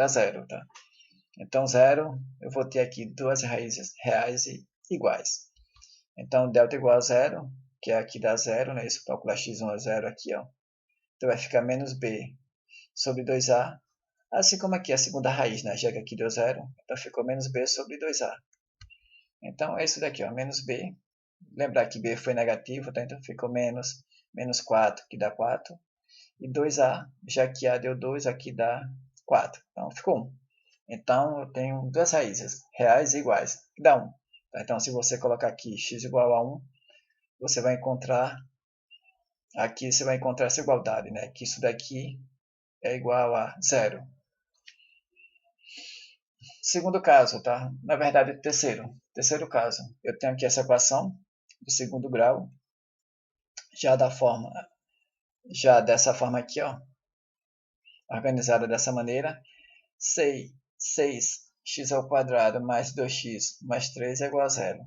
0, tá? Então, 0, eu vou ter aqui duas raízes reais e iguais. Então, delta igual a 0, que é aqui dá 0, né? Isso, calcular x1 a 0 aqui, ó. Então, vai ficar menos b sobre 2a, assim como aqui a segunda raiz, né? Já que aqui deu 0, então ficou menos b sobre 2a. Então, é isso daqui, ó, menos b. Lembrar que b foi negativo, tá? Então ficou menos 4, que dá 4. E 2a, já que a deu 2, aqui dá 4. Então, ficou 1. Então, eu tenho duas raízes reais e iguais, que dá 1. Então, se você colocar aqui x igual a 1, você vai encontrar, aqui você vai encontrar essa igualdade, né? Que isso daqui é igual a 0. Segundo caso, tá? Na verdade, terceiro caso. Eu tenho aqui essa equação do segundo grau, já dessa forma aqui, ó, organizada dessa maneira. 6x ao quadrado mais 2x mais 3 é igual a 0.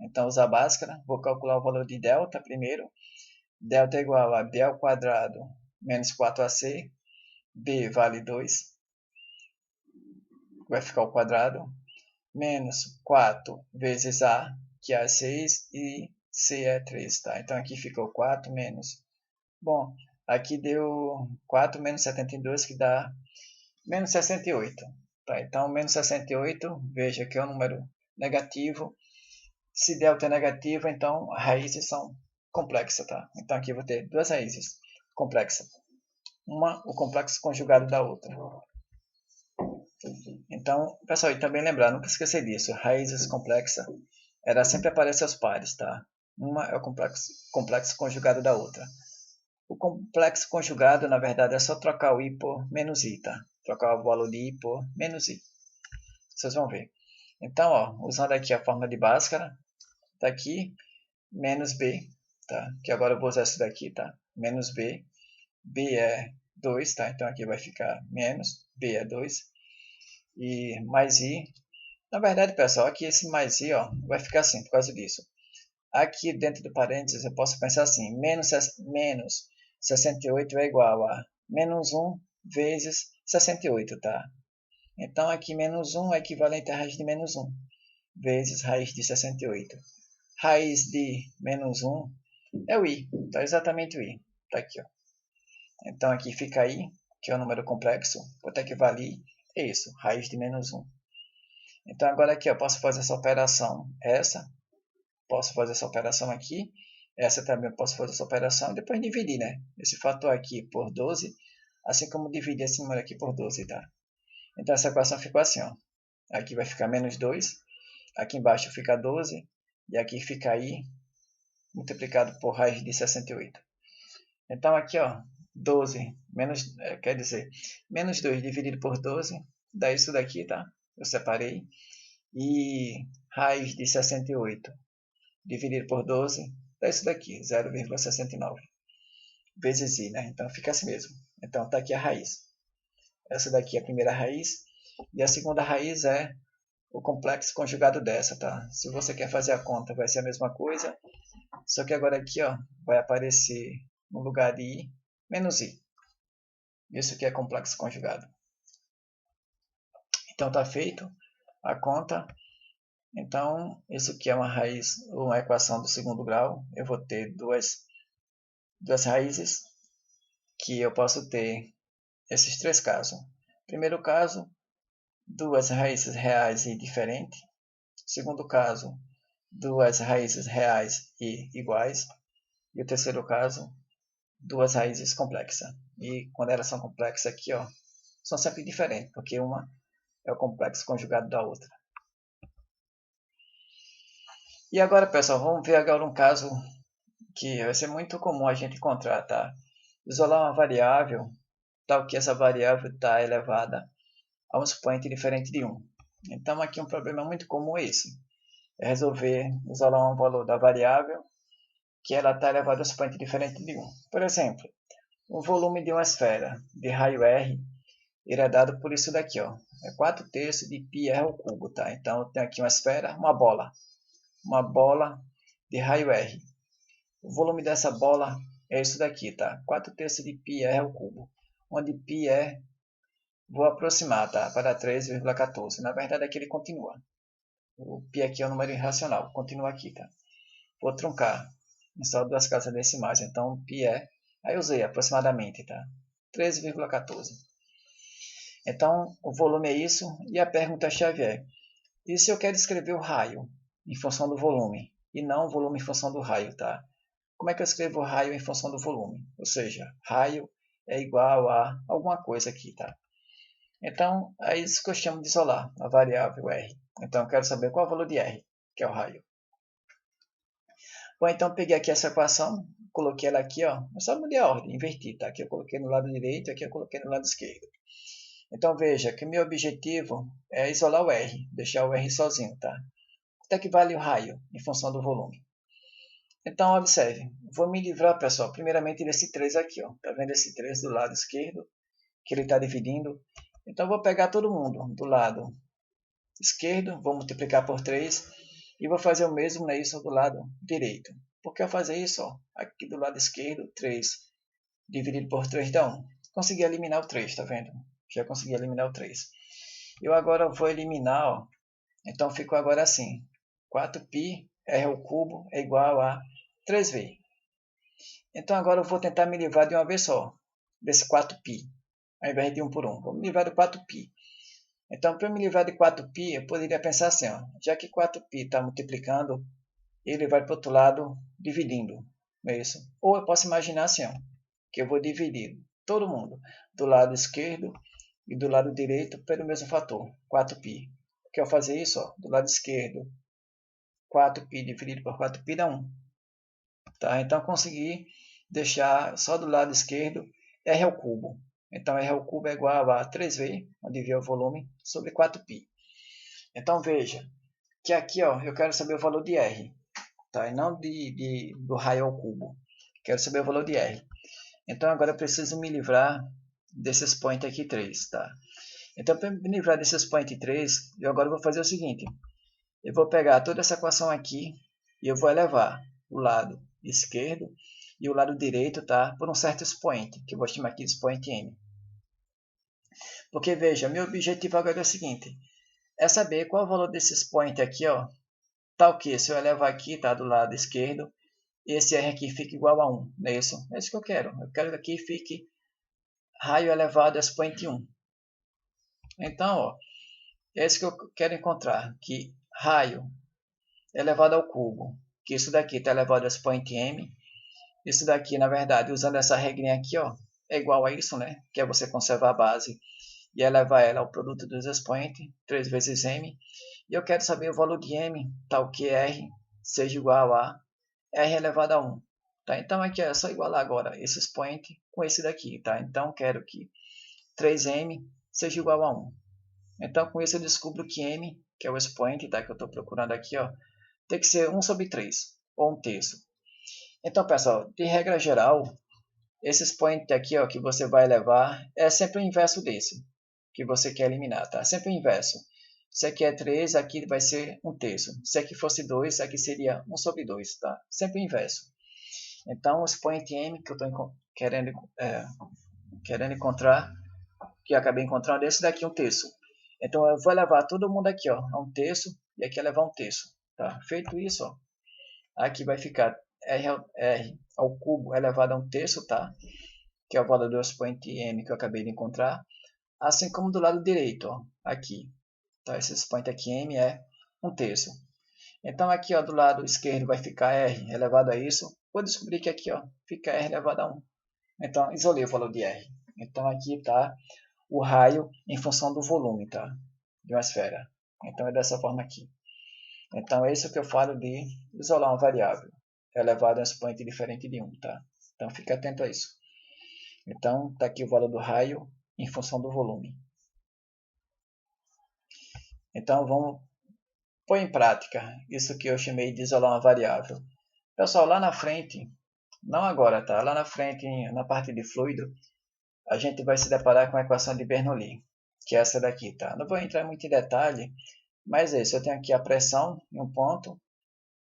Então, usar a Bhaskara, vou calcular o valor de delta primeiro. Delta é igual a b ao quadrado menos 4ac. B vale 2, vai ficar ao quadrado, menos 4 vezes a, que é 6, e c é 3, tá? Então, aqui ficou 4 menos... Bom, aqui deu 4 menos 72, que dá menos 68. Tá? Então, menos 68, veja que é um número negativo. Se delta é negativo, então raízes são complexas. Tá? Então, aqui eu vou ter duas raízes complexas. Uma, o complexo conjugado da outra. Então, pessoal, e também lembrar, nunca esquecer disso, raízes complexas, ela sempre aparece aos pares, tá? Uma é o complexo conjugado da outra. O complexo conjugado, na verdade, é só trocar o i por menos i, tá? Trocar o valor de i por menos i. Vocês vão ver. Então, ó, usando aqui a fórmula de Bhaskara, tá aqui, menos b, tá? Que agora eu vou usar isso daqui, tá? Menos b. B é 2, tá? Então aqui vai ficar menos, b é 2. E mais i. Na verdade, pessoal, aqui esse mais i, ó, vai ficar assim, por causa disso. Aqui dentro do parênteses eu posso pensar assim, menos 68 é igual a menos 1 vezes 68, tá? Então, aqui menos 1 é equivalente a raiz de menos 1, vezes raiz de 68. Raiz de menos 1 é o i, tá? Exatamente o i. Tá aqui, ó. Então, aqui fica i, que é um número complexo. Quanto é que vale i? É isso, raiz de menos 1. Então, agora aqui eu posso fazer essa operação, posso fazer essa operação aqui, essa também eu posso fazer essa operação e depois dividir, né? Esse fator aqui por 12, assim como dividir esse número aqui por 12, tá? Então, essa equação ficou assim, ó. Aqui vai ficar menos 2, aqui embaixo fica 12, e aqui fica i multiplicado por raiz de 68. Então, aqui, ó, 12, quer dizer, menos 2 dividido por 12, dá isso daqui, tá? Eu separei. E raiz de 68 dividido por 12, dá isso daqui, 0,69 vezes i, né? Então fica assim mesmo. Então tá aqui a raiz. Essa daqui é a primeira raiz. E a segunda raiz é o complexo conjugado dessa, tá? Se você quer fazer a conta, vai ser a mesma coisa. Só que agora aqui, ó, vai aparecer no lugar de i, menos i. Isso aqui é complexo conjugado. Então tá feito a conta. Então, isso aqui é uma equação do segundo grau. Eu vou ter duas raízes, que eu posso ter esses três casos. Primeiro caso, duas raízes reais e diferente. Segundo caso, duas raízes reais e iguais. E o terceiro caso, duas raízes complexas. E quando elas são complexas aqui, ó, são sempre diferentes, porque uma é o complexo conjugado da outra. E agora, pessoal, vamos ver agora um caso que vai ser muito comum a gente encontrar, tá? Isolar uma variável, tal que essa variável está elevada a um expoente diferente de 1. Então, aqui um problema muito comum é esse. É resolver isolar um valor da variável que ela está elevada a um expoente diferente de 1. Por exemplo, o volume de uma esfera de raio R ele é dado por isso daqui, ó. É 4/3 de πr ao cubo, tá? Então, eu tenho aqui uma esfera, uma bola de raio R. O volume dessa bola é isso daqui, tá? 4/3 de πr ao cubo, onde π é, vou aproximar, tá? Para 3,14. Na verdade, aqui ele continua. O π aqui é um número irracional, continua aqui, tá? Vou truncar em só duas casas decimais, então π é, aí eu usei aproximadamente, tá? 3,14. Então, o volume é isso, e a pergunta-chave é: e se eu quero escrever o raio em função do volume, e não o volume em função do raio, tá? Como é que eu escrevo o raio em função do volume? Ou seja, raio é igual a alguma coisa aqui, tá? Então, é isso que eu chamo de isolar, a variável R. Então, eu quero saber qual é o valor de R, que é o raio. Bom, então, peguei aqui essa equação, coloquei ela aqui, ó. Eu só mudei a ordem, inverti, tá? Aqui eu coloquei no lado direito, aqui eu coloquei no lado esquerdo. Então, veja que o meu objetivo é isolar o R, deixar o R sozinho, tá? Quanto é que vale o raio em função do volume? Então, observe, vou me livrar, pessoal, primeiramente desse 3 aqui, ó. Tá vendo esse 3 do lado esquerdo, que ele está dividindo? Então, vou pegar todo mundo do lado esquerdo, vou multiplicar por 3 e vou fazer o mesmo isso do lado direito. Porque ao fazer isso, ó, aqui do lado esquerdo, 3 dividido por 3 dá 1. Consegui eliminar o 3, tá vendo? Já consegui eliminar o 3. Eu agora vou eliminar, ó. Então ficou agora assim: 4π r ao cubo é igual a 3v. Então agora eu vou tentar me livrar de uma vez só desse 4π, ao invés de 1 por 1. Vou me livrar do 4π. Então, para me livrar de 4π, eu poderia pensar assim, ó, já que 4π está multiplicando, ele vai para o outro lado dividindo, não é isso? Ou eu posso imaginar assim, ó, que eu vou dividir todo mundo do lado esquerdo e do lado direito pelo mesmo fator, 4π. Porque ao fazer isso, ó, do lado esquerdo, 4π dividido por 4π dá 1. Tá? Então, consegui deixar só do lado esquerdo r ao cubo. Então, r ao cubo é igual a 3v, onde v é o volume, sobre 4π. Então, veja que aqui ó, eu quero saber o valor de r, tá? E não do raio ao cubo. Quero saber o valor de r. Então, agora eu preciso me livrar desse expoente aqui 3. Tá? Então, para me livrar desse expoente 3, eu agora vou fazer o seguinte. Eu vou pegar toda essa equação aqui e eu vou elevar o lado esquerdo e o lado direito, tá? Por um certo expoente, que eu vou chamar aqui de expoente n. Porque, veja, meu objetivo agora é o seguinte. É saber qual é o valor desse expoente aqui, ó. Tal que, se eu elevar aqui, tá? Do lado esquerdo, esse r aqui fica igual a 1. Não é isso? É isso que eu quero. Eu quero que aqui fique raio elevado a expoente 1. Então, ó, é isso que eu quero encontrar. Que raio elevado ao cubo, que isso daqui está elevado a expoente m. Isso daqui, na verdade, usando essa regrinha aqui, ó, é igual a isso, né? Que é você conservar a base e elevar ela ao produto dos expoentes, 3 vezes m. E eu quero saber o valor de m, tal que r seja igual a r elevado a 1. Tá? Então, aqui é só igualar agora esse expoente com esse daqui. Tá? Então, quero que 3m seja igual a 1. Então, com isso eu descubro que m, que é o expoente, tá? Que eu estou procurando aqui, ó, tem que ser 1 sobre 3, ou 1/3. Então, pessoal, de regra geral, esse expoente aqui, ó, que você vai levar é sempre o inverso desse que você quer eliminar, tá? Sempre o inverso. Se aqui é 3, aqui vai ser 1/3. Se aqui fosse 2, aqui seria 1 sobre 2, tá? Sempre o inverso. Então, o expoente m que eu estou querendo encontrar, que eu acabei encontrando, é esse daqui, 1/3. Então, eu vou levar todo mundo aqui, ó, a 1/3, e aqui levar 1/3, tá? Feito isso, ó, aqui vai ficar r ao cubo elevado a 1/3, tá? Que é o valor do expoente m que eu acabei de encontrar. assim como do lado direito, ó, aqui. Tá? Esse expoente aqui m é 1/3. Então aqui ó, do lado esquerdo vai ficar r elevado a isso. Vou descobrir que aqui ó, fica r elevado a 1. Então isolei o valor de r. Então aqui está o raio em função do volume, tá? De uma esfera. Então é dessa forma aqui. Então é isso que eu falo de isolar uma variável elevado a um expoente diferente de 1, tá? Então fique atento a isso. Então está aqui o valor do raio em função do volume. Então vamos pôr em prática isso que eu chamei de isolar uma variável. Pessoal, lá na frente, não agora, tá? Lá na frente, na parte de fluido, a gente vai se deparar com a equação de Bernoulli, que é essa daqui, tá? Não vou entrar muito em detalhe, mas é isso. Eu tenho aqui a pressão em um ponto,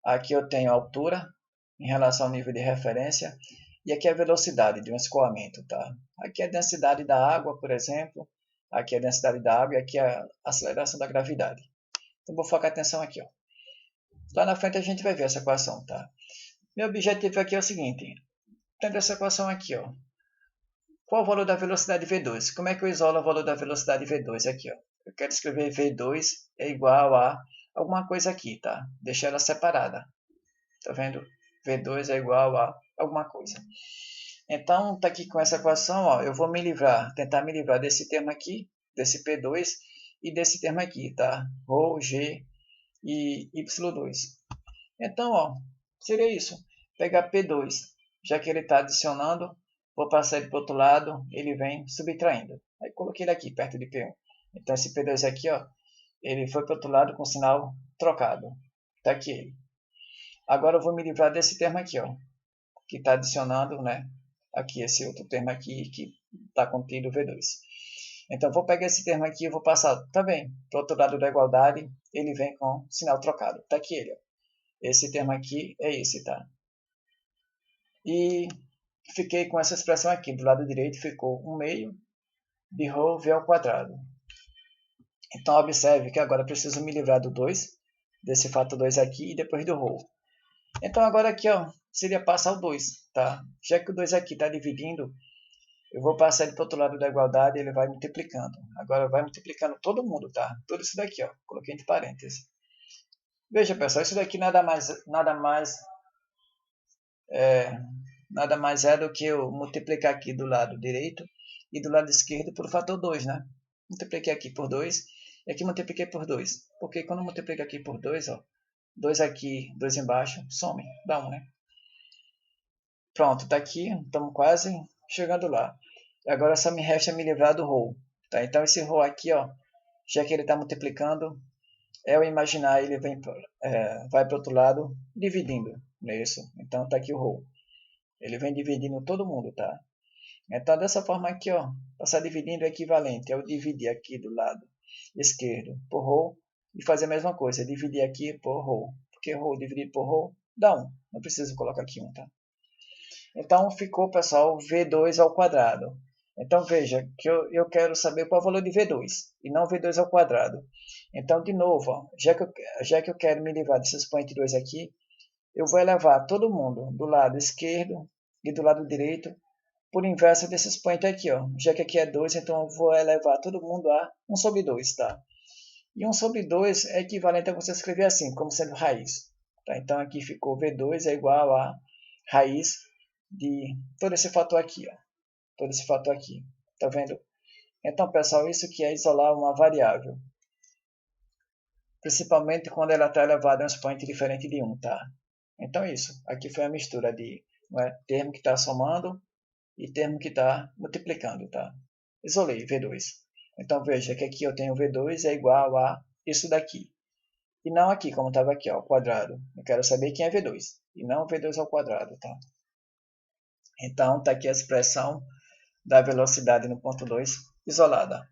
aqui eu tenho a altura em relação ao nível de referência, e aqui a velocidade de um escoamento, tá? Aqui é a densidade da água, por exemplo, aqui é a densidade da água e aqui é a aceleração da gravidade. Então vou focar atenção aqui, ó. Lá na frente a gente vai ver essa equação, tá? Meu objetivo aqui é o seguinte, tendo essa equação aqui, ó. Qual o valor da velocidade V2? Como é que eu isolo o valor da velocidade V2 aqui, ó? Eu quero escrever V2 é igual a alguma coisa aqui, tá? Deixa ela separada. Tá vendo? V2 é igual a alguma coisa. Então, tá aqui com essa equação, ó, eu vou me livrar, tentar me livrar desse termo aqui, desse P2 e desse termo aqui, tá? Rho, G e Y2. Então, ó, seria isso. Pegar P2, já que ele está adicionando, vou passar ele para o outro lado, ele vem subtraindo. Aí coloquei ele aqui, perto de P1. Então esse P2 aqui, ó, ele foi para o outro lado com o sinal trocado. Está aqui ele. Agora eu vou me livrar desse termo aqui, ó, que está adicionando, né? Aqui esse outro termo aqui que está contido V2. Então vou pegar esse termo aqui e vou passar também para o outro lado da igualdade, ele vem com sinal trocado. Está aqui ele, ó. Esse termo aqui é esse, tá? E fiquei com essa expressão aqui. Do lado direito ficou 1 meio de ρ v ao quadrado. Então, observe que agora preciso me livrar do 2, desse fato 2 aqui, e depois do ρ. Então, agora aqui, ó, seria passar o 2, tá? Já que o 2 aqui está dividindo, eu vou passar ele para o outro lado da igualdade e ele vai multiplicando. Agora vai multiplicando todo mundo, tá? Tudo isso daqui, ó. Coloquei entre parênteses. Veja, pessoal, isso daqui nada mais é do que eu multiplicar aqui do lado direito e do lado esquerdo por fator 2, né? Multipliquei aqui por 2 e aqui multipliquei por 2. Porque quando eu multiplico aqui por 2, ó, 2 aqui, 2 embaixo, some, dá 1, né? Pronto, tá aqui, estamos quase chegando lá. E agora só me resta me livrar do ρ. Tá? Então esse ρ aqui, ó, já que ele está multiplicando, é o imaginar, ele vai para o outro lado dividindo, não é isso? Então tá aqui o ρ. Ele vem dividindo todo mundo, tá? Então, dessa forma aqui, ó, passar dividindo é equivalente ao dividir aqui do lado esquerdo por ρ e fazer a mesma coisa, dividir aqui por ρ. Porque ρ dividido por ρ dá 1. Não preciso colocar aqui 1, tá? Então, ficou, pessoal, V2 ao quadrado. Então, veja que eu quero saber qual é o valor de V2 e não V2 ao quadrado. Então, de novo, ó, já que eu quero me livrar desse expoente 2 aqui, eu vou elevar todo mundo do lado esquerdo e do lado direito por inverso desse expoente aqui, ó. Já que aqui é 2, então eu vou elevar todo mundo a 1 sobre 2, tá? E 1 sobre 2 é equivalente a você escrever assim, como sendo raiz. Tá? Então aqui ficou V2 é igual a raiz de todo esse fator aqui, ó. Todo esse fator aqui. Tá vendo? Então, pessoal, isso que é isolar uma variável. Principalmente quando ela está elevada a um expoente diferente de 1, tá? Então é isso. Aqui foi a mistura de termo que está somando e termo que está multiplicando, tá? Isolei V2. Então veja que aqui eu tenho V2 é igual a isso daqui. E não aqui, como estava aqui, ó, ao quadrado. Eu quero saber quem é V2 e não V2 ao quadrado, tá? Então está aqui a expressão da velocidade no ponto 2 isolada.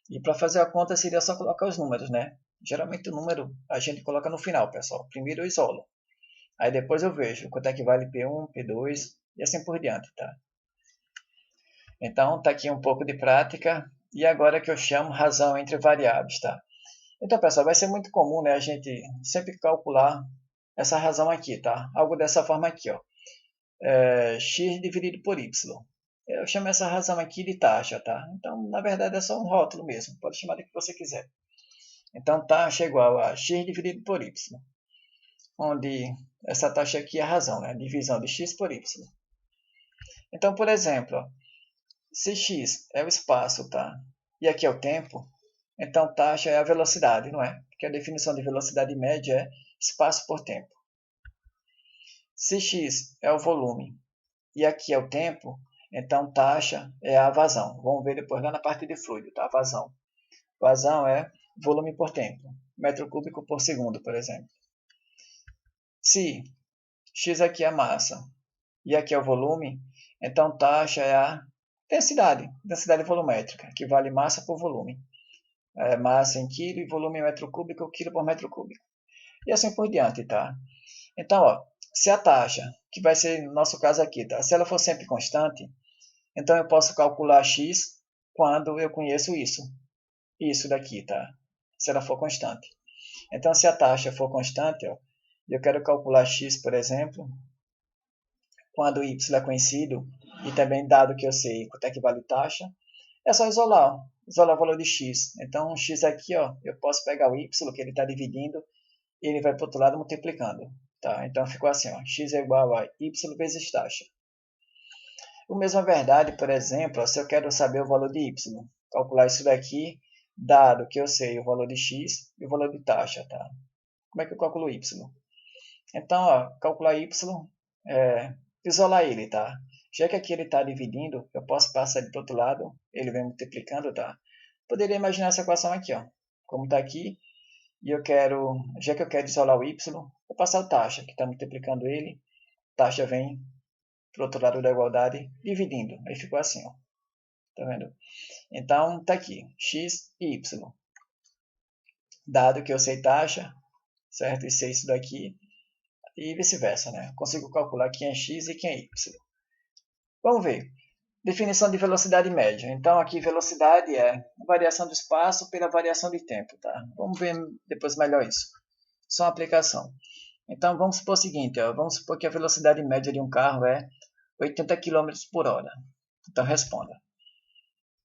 E para fazer a conta seria só colocar os números, né? Geralmente o número a gente coloca no final, pessoal. Primeiro eu isolo. Aí depois eu vejo quanto é que vale P1, P2 e assim por diante, tá? Então, está aqui um pouco de prática. E agora que eu chamo razão entre variáveis, tá? Então, pessoal, vai ser muito comum, né, a gente sempre calcular essa razão aqui, tá? Algo dessa forma aqui, ó. X dividido por Y. Eu chamo essa razão aqui de taxa, tá? Então, na verdade, é só um rótulo mesmo. Pode chamar do que você quiser. Então, taxa é igual a x dividido por y, onde essa taxa aqui é a razão, né? Divisão de x por y. Então, por exemplo, ó, se x é o espaço, tá? E aqui é o tempo, então taxa é a velocidade, não é? Porque a definição de velocidade média é espaço por tempo. Se x é o volume e aqui é o tempo, então taxa é a vazão. Vamos ver depois lá na parte de fluido, tá? Vazão. Vazão é volume por tempo, metro cúbico por segundo, por exemplo. Se x aqui é a massa e aqui é o volume, então taxa é a densidade volumétrica, que vale massa por volume. Massa em quilo e volume em metro cúbico, quilo por metro cúbico. E assim por diante, tá? Então, ó, se a taxa, que vai ser no nosso caso aqui, tá? Se ela for sempre constante, então eu posso calcular x quando eu conheço isso daqui, tá? Se ela for constante. Então, se a taxa for constante, ó, eu quero calcular x, por exemplo, quando y é conhecido, e também dado que eu sei quanto é que vale taxa, é só isolar, ó, isolar o valor de x. Então, x aqui, ó, eu posso pegar o y, que ele está dividindo, e ele vai para o outro lado multiplicando. Tá? Então, ficou assim, ó, x é igual a y vezes taxa. O mesmo é verdade, por exemplo, se eu quero saber o valor de y, calcular isso daqui, dado que eu sei o valor de x e o valor de taxa. Tá? Como é que eu calculo y? Então, ó, calcular y, isolar ele, tá? Já que aqui ele está dividindo, eu posso passar ele para o outro lado, ele vem multiplicando, tá? Poderia imaginar essa equação aqui, ó. Como está aqui, e eu quero, já que eu quero isolar o y, vou passar o taxa, que está multiplicando ele, taxa vem para o outro lado da igualdade, dividindo. Aí ficou assim, ó. Tá vendo? Então, tá aqui, x e y. Dado que eu sei taxa, certo? E sei isso daqui, e vice-versa, né? Consigo calcular quem é x e quem é y. Vamos ver. Definição de velocidade média. Então, aqui, velocidade é a variação do espaço pela variação de tempo, tá? Vamos ver depois melhor isso. Só uma aplicação. Então, vamos supor o seguinte, ó, vamos supor que a velocidade média de um carro é 80 km por hora. Então, responda.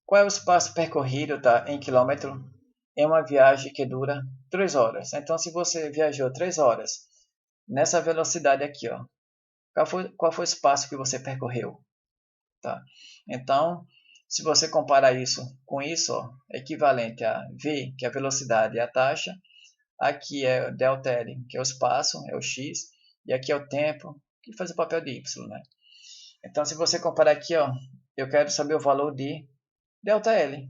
Qual é o espaço percorrido, tá, em quilômetro em uma viagem que dura 3 horas? Então, se você viajou 3 horas nessa velocidade aqui, ó, qual foi o espaço que você percorreu? Tá? Então, se você comparar isso com isso, ó, é equivalente a v, que é a velocidade e a taxa, aqui é ΔL, que é o espaço, é o x, e aqui é o tempo, que faz o papel de y, né? Então, se você comparar aqui, ó, eu quero saber o valor de ΔL,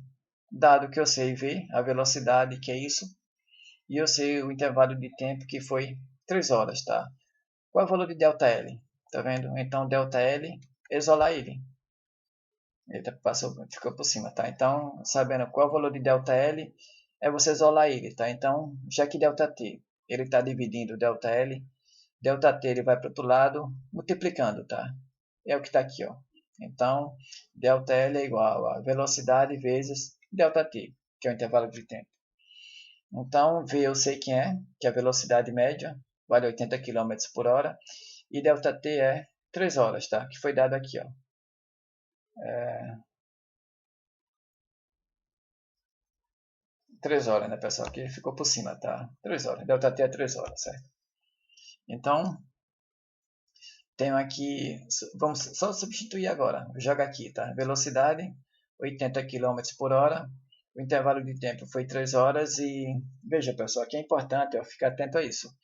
dado que eu sei v, a velocidade, que é isso, e eu sei o intervalo de tempo, que foi 3 horas, tá? Qual é o valor de ΔL? Tá vendo? Então, ΔL, isolar ele. Ele ficou por cima, tá? Então, sabendo qual é o valor de ΔL, é você isolar ele, tá? Então, já que ΔT, ele está dividindo ΔL, ΔT ele vai para o outro lado, multiplicando, tá? É o que está aqui, ó. Então, ΔL é igual a velocidade vezes ΔT, que é o intervalo de tempo. Então, V eu sei quem é, que é a velocidade média, vale 80 km por hora, e ΔT é 3 horas, tá? Que foi dado aqui, ó. 3 horas, né, pessoal? Que ficou por cima, tá? 3 horas. ΔT é 3 horas, certo? Então, tenho aqui, vamos só substituir agora. Joga aqui, tá? Velocidade, 80 km por hora. O intervalo de tempo foi 3 horas e, veja, pessoal, que é importante ficar atento a isso.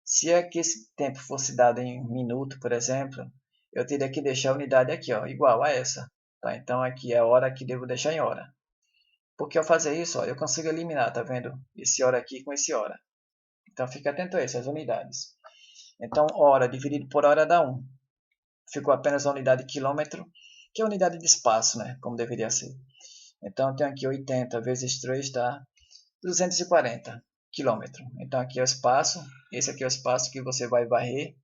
Se é que esse tempo fosse dado em minuto, por exemplo, eu teria que deixar a unidade aqui, ó, igual a essa. Tá? Então, aqui é a hora que devo deixar em hora. Porque ao fazer isso, ó, eu consigo eliminar, tá vendo? Esse hora aqui com esse hora. Então, fique atento a isso, as unidades. Então, hora dividido por hora dá 1. Ficou apenas a unidade quilômetro, que é a unidade de espaço, né? Como deveria ser. Então, eu tenho aqui 80 vezes 3 dá 240 quilômetros. Então, aqui é o espaço. Esse aqui é o espaço que você vai varrer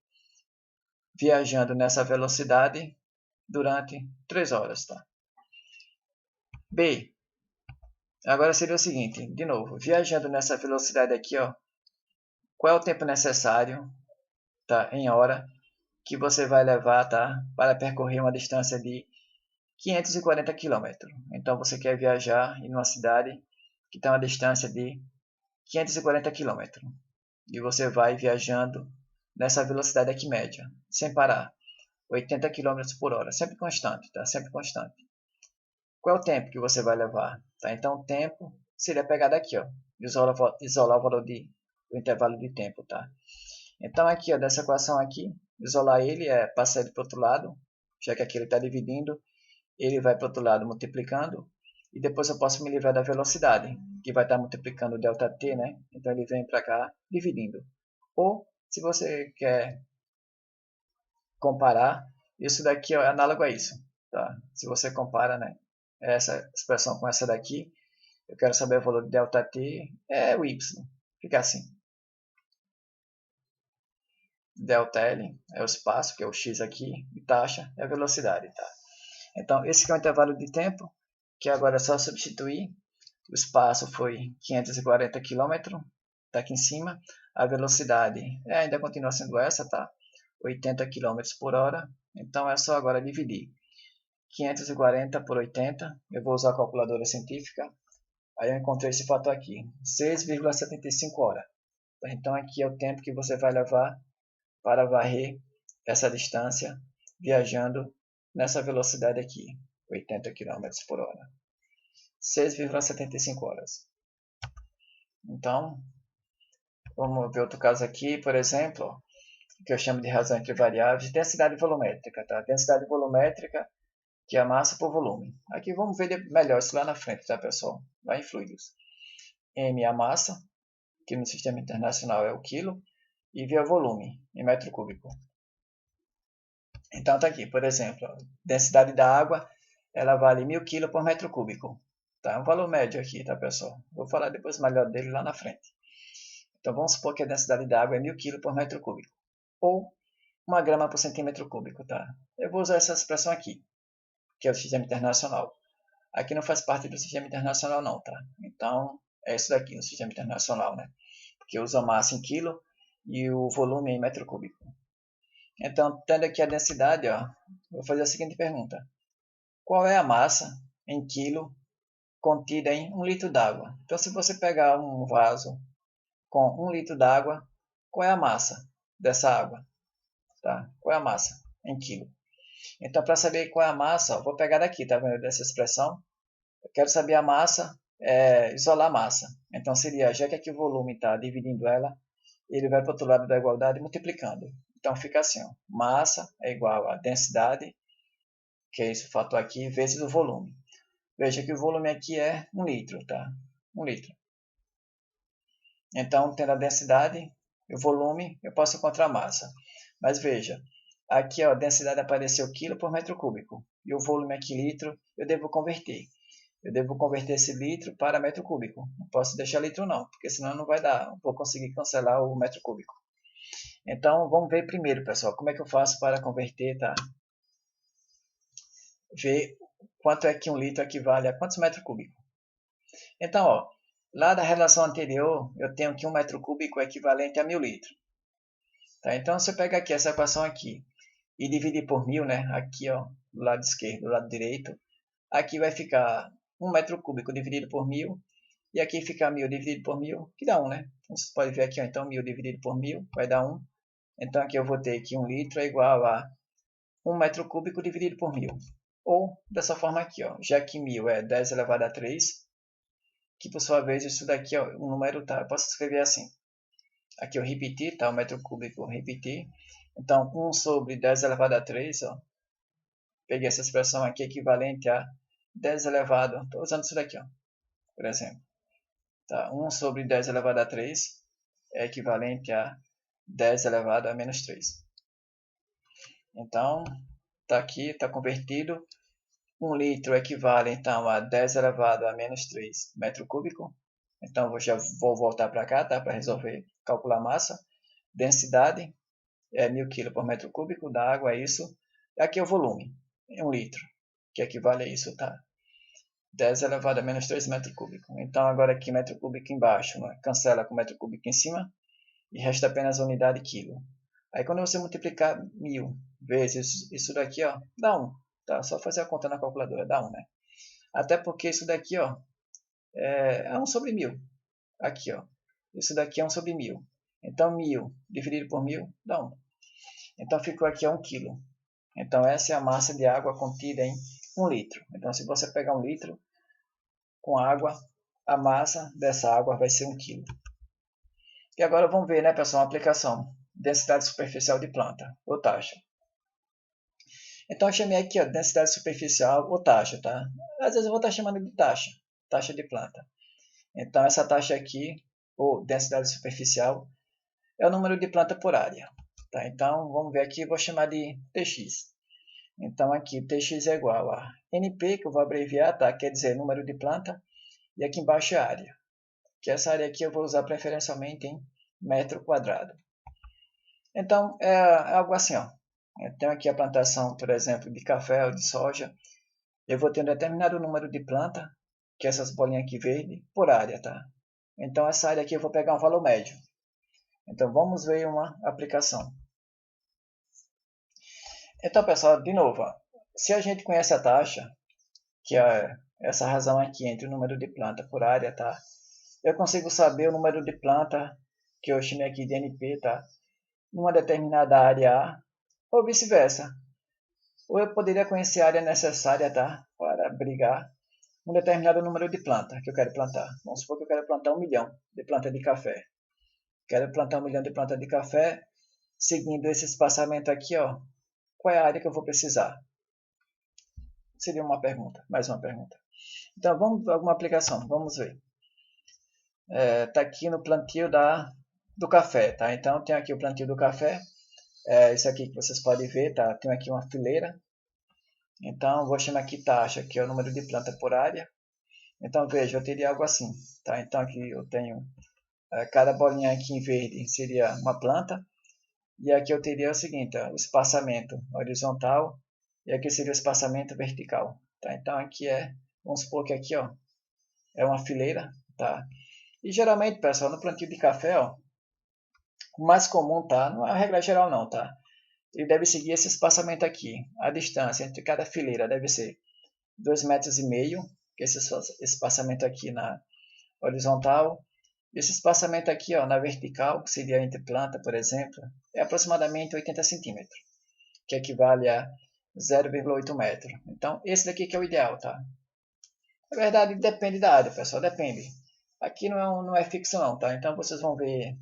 viajando nessa velocidade durante 3 horas, tá? B. Agora seria o seguinte, de novo, viajando nessa velocidade aqui, ó, qual é o tempo necessário, tá, em hora, que você vai levar, tá, para percorrer uma distância de 540 km. Então você quer viajar em uma cidade que tem uma distância de 540 km. E você vai viajando nessa velocidade aqui média, sem parar. 80 km por hora, sempre constante, tá? Sempre constante. Qual é o tempo que você vai levar? Tá? Então o tempo seria pegado aqui, ó. Isolar o valor o intervalo de tempo, tá? Então aqui, ó, dessa equação aqui, isolar ele é passar ele para o outro lado, já que aqui ele está dividindo, ele vai para o outro lado multiplicando, e depois eu posso me livrar da velocidade, que vai estar multiplicando o ΔT, né? Então ele vem para cá dividindo. Ou, se você quer comparar, isso daqui ó, é análogo a isso. Tá? Se você compara, né, essa expressão com essa daqui, eu quero saber o valor de ΔT, é o y. Fica assim. ΔL é o espaço, que é o x aqui, e taxa é a velocidade. Tá? Então, esse aqui é o intervalo de tempo, que agora é só substituir. O espaço foi 540 km, está aqui em cima. A velocidade ainda continua sendo essa, tá? 80 km por hora. Então, é só agora dividir 540 por 80. Eu vou usar a calculadora científica. Aí eu encontrei esse fator aqui, 6,75 horas. Então, aqui é o tempo que você vai levar para varrer essa distância viajando nessa velocidade aqui, 80 km por hora. 6,75 horas. Então, vamos ver outro caso aqui, por exemplo, que eu chamo de razão entre variáveis, densidade volumétrica. Tá? Densidade volumétrica, que é a massa por volume. Aqui vamos ver melhor isso lá na frente, tá, pessoal? Lá em fluidos. M é a massa, que no sistema internacional é o quilo, e V é o volume, em metro cúbico. Então, tá aqui, por exemplo, a densidade da água, ela vale 1000 kg por metro cúbico. Tá? É um valor médio aqui, tá, pessoal? Vou falar depois melhor dele lá na frente. Então, vamos supor que a densidade da água é 1000 kg por metro cúbico. Ou 1 grama por centímetro cúbico, tá? Eu vou usar essa expressão aqui, que é o sistema internacional. Aqui não faz parte do sistema internacional não, tá? Então, é isso daqui, no sistema internacional, né? Porque usa a massa em quilo e o volume em metro cúbico. Então, tendo aqui a densidade, ó, vou fazer a seguinte pergunta. Qual é a massa em quilo contida em 1 litro d'água? Então, se você pegar um vaso com 1 litro d'água, qual é a massa dessa água? Tá? Qual é a massa em quilo? Então, para saber qual é a massa, vou pegar daqui, tá vendo dessa expressão? Eu quero saber a massa, isolar a massa. Então, seria, já que aqui o volume está dividindo ela, ele vai para o outro lado da igualdade multiplicando. Então, fica assim, ó, massa é igual a densidade, que é esse fator aqui, vezes o volume. Veja que o volume aqui é 1 litro, tá? 1 litro. Então, tendo a densidade e o volume, eu posso encontrar a massa. Mas veja, aqui ó, a densidade apareceu quilo por metro cúbico. E o volume aqui litro, eu devo converter. Eu devo converter esse litro para metro cúbico. Não posso deixar litro não, porque senão não vai dar. Não vou conseguir cancelar o metro cúbico. Então, vamos ver primeiro, pessoal, como é que eu faço para converter, tá? Ver quanto é que 1 litro equivale a quantos metros cúbicos. Então, ó, lá da relação anterior, eu tenho que 1 metro cúbico é equivalente a 1000 litros. Tá? Então, se eu pegar aqui essa equação aqui e dividir por 1000, né? Aqui, ó, do lado esquerdo, do lado direito, aqui vai ficar 1 metro cúbico dividido por 1000, e aqui fica 1000 dividido por 1000, que dá 1, né? Então, você pode ver aqui, ó, então 1000 dividido por 1000 vai dar 1. Então, aqui eu vou ter que 1 litro é igual a 1 metro cúbico dividido por 1000. Ou, dessa forma aqui, ó, já que 1000 é 10 elevado a 3, que por sua vez isso daqui, ó, o número, tá, eu posso escrever assim. Aqui eu repeti, tá, o metro cúbico repetir. Então, 1 sobre 10 elevado a 3, ó, peguei essa expressão aqui equivalente a 10 elevado, estou usando isso daqui, ó, por exemplo. Tá, 1 sobre 10 elevado a 3 é equivalente a 10 elevado a menos 3. Então, tá aqui, está convertido. 1 litro equivale, então, a 10 elevado a menos 3 metro cúbico. Então, já vou voltar para cá, tá? Para resolver, calcular a massa. Densidade é 1000 kg por metro cúbico da água, é isso. Aqui é o volume, é 1 litro, que equivale a isso, tá? 10 elevado a menos 3 metro cúbico. Então, agora aqui, metro cúbico embaixo, né? Cancela com metro cúbico em cima e resta apenas a unidade quilo. Aí, quando você multiplicar 1000 vezes isso daqui, ó, dá 1. tá? Só fazer a conta na calculadora, dá 1, né? Até porque isso daqui, ó, é 1 sobre 1000. Aqui, ó. Isso daqui é 1 sobre 1000. Então, 1000 dividido por 1000 dá 1. Então, ficou aqui a 1 kg. Então, essa é a massa de água contida em 1 litro. Então, se você pegar 1 litro com água, a massa dessa água vai ser 1 kg. E agora vamos ver, né, pessoal, uma aplicação. Densidade superficial de planta, ou taxa. Então, eu chamei aqui, ó, densidade superficial ou taxa, tá? Às vezes eu vou estar chamando de taxa, taxa de planta. Então, essa taxa aqui, ou densidade superficial, é o número de planta por área. Tá? Então, vamos ver aqui, vou chamar de Tx. Então, aqui, Tx é igual a NP, que eu vou abreviar, tá? Quer dizer número de planta, e aqui embaixo é a área. Que essa área aqui eu vou usar preferencialmente em metro quadrado. Então, é algo assim, ó. Eu tenho aqui a plantação, por exemplo, de café ou de soja. Eu vou ter um determinado número de planta, que é essas bolinhas aqui verde, por área, tá? Então, essa área aqui eu vou pegar um valor médio. Então, vamos ver uma aplicação. Então, pessoal, de novo, ó, se a gente conhece a taxa, que é essa razão aqui entre o número de planta por área, tá? Eu consigo saber o número de planta, que eu chamei aqui de NP, tá? Numa determinada área A, ou vice-versa. Ou eu poderia conhecer a área necessária, tá? Para abrigar um determinado número de planta que eu quero plantar. Vamos supor que eu quero plantar 1 milhão de planta de café. Quero plantar 1 milhão de planta de café, seguindo esse espaçamento aqui, ó. Qual é a área que eu vou precisar? Seria uma pergunta, mais uma pergunta. Então, vamos para alguma aplicação, vamos ver. Tá aqui no plantio do café, tá? Então, tem aqui o plantio do café. Isso aqui que vocês podem ver, tá? Tem aqui uma fileira. Então, vou chamar aqui taxa, que é o número de planta por área. Então, veja, eu teria algo assim, tá? Então, aqui eu tenho cada bolinha aqui em verde seria uma planta. E aqui eu teria o seguinte, ó, o espaçamento horizontal e aqui seria o espaçamento vertical. Tá? Então, aqui vamos supor que aqui ó, é uma fileira. Tá? E geralmente, pessoal, no plantio de café, ó, o mais comum, tá? Não é a regra geral não, tá? Ele deve seguir esse espaçamento aqui. A distância entre cada fileira deve ser 2,5 metros, que é esse espaçamento aqui na horizontal. Esse espaçamento aqui ó, na vertical, que seria entre planta, por exemplo, é aproximadamente 80 centímetros, que equivale a 0,8 metro. Então, esse daqui que é o ideal, tá? Na verdade, depende da área, pessoal, depende. Aqui não é fixo não, tá? Então, vocês vão ver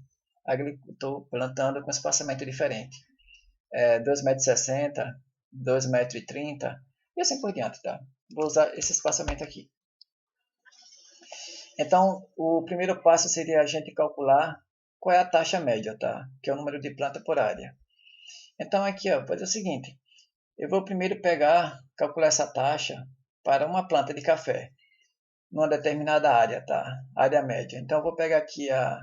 agricultor plantando com espaçamento diferente. 2,60 m, 2,30 m e assim por diante, tá? Vou usar esse espaçamento aqui. Então, o primeiro passo seria a gente calcular qual é a taxa média, tá? Que é o número de planta por área. Então, aqui, ó, vou fazer o seguinte. Eu vou primeiro calcular essa taxa para uma planta de café, numa determinada área, tá? Área média. Então, eu vou pegar aqui a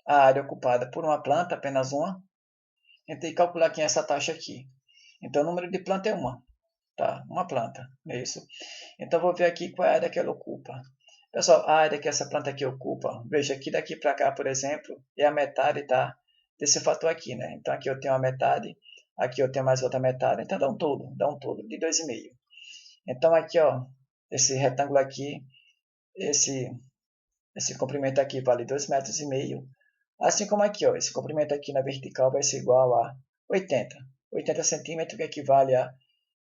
área ocupada por uma planta, apenas uma, e calcular aqui essa taxa aqui. Então, o número de planta é uma, tá? Uma planta, é isso. Então, vou ver aqui qual é a área que ela ocupa. Pessoal, a área que essa planta aqui ocupa, veja aqui daqui para cá, por exemplo, é a metade, tá? Desse fator aqui, né? Então, aqui eu tenho a metade, aqui eu tenho mais outra metade, então dá um todo de 2,5. Então, aqui, ó, esse retângulo aqui, esse comprimento aqui vale 2,5 metros. Assim como aqui, ó, esse comprimento aqui na vertical vai ser igual a 80 centímetros, que equivale a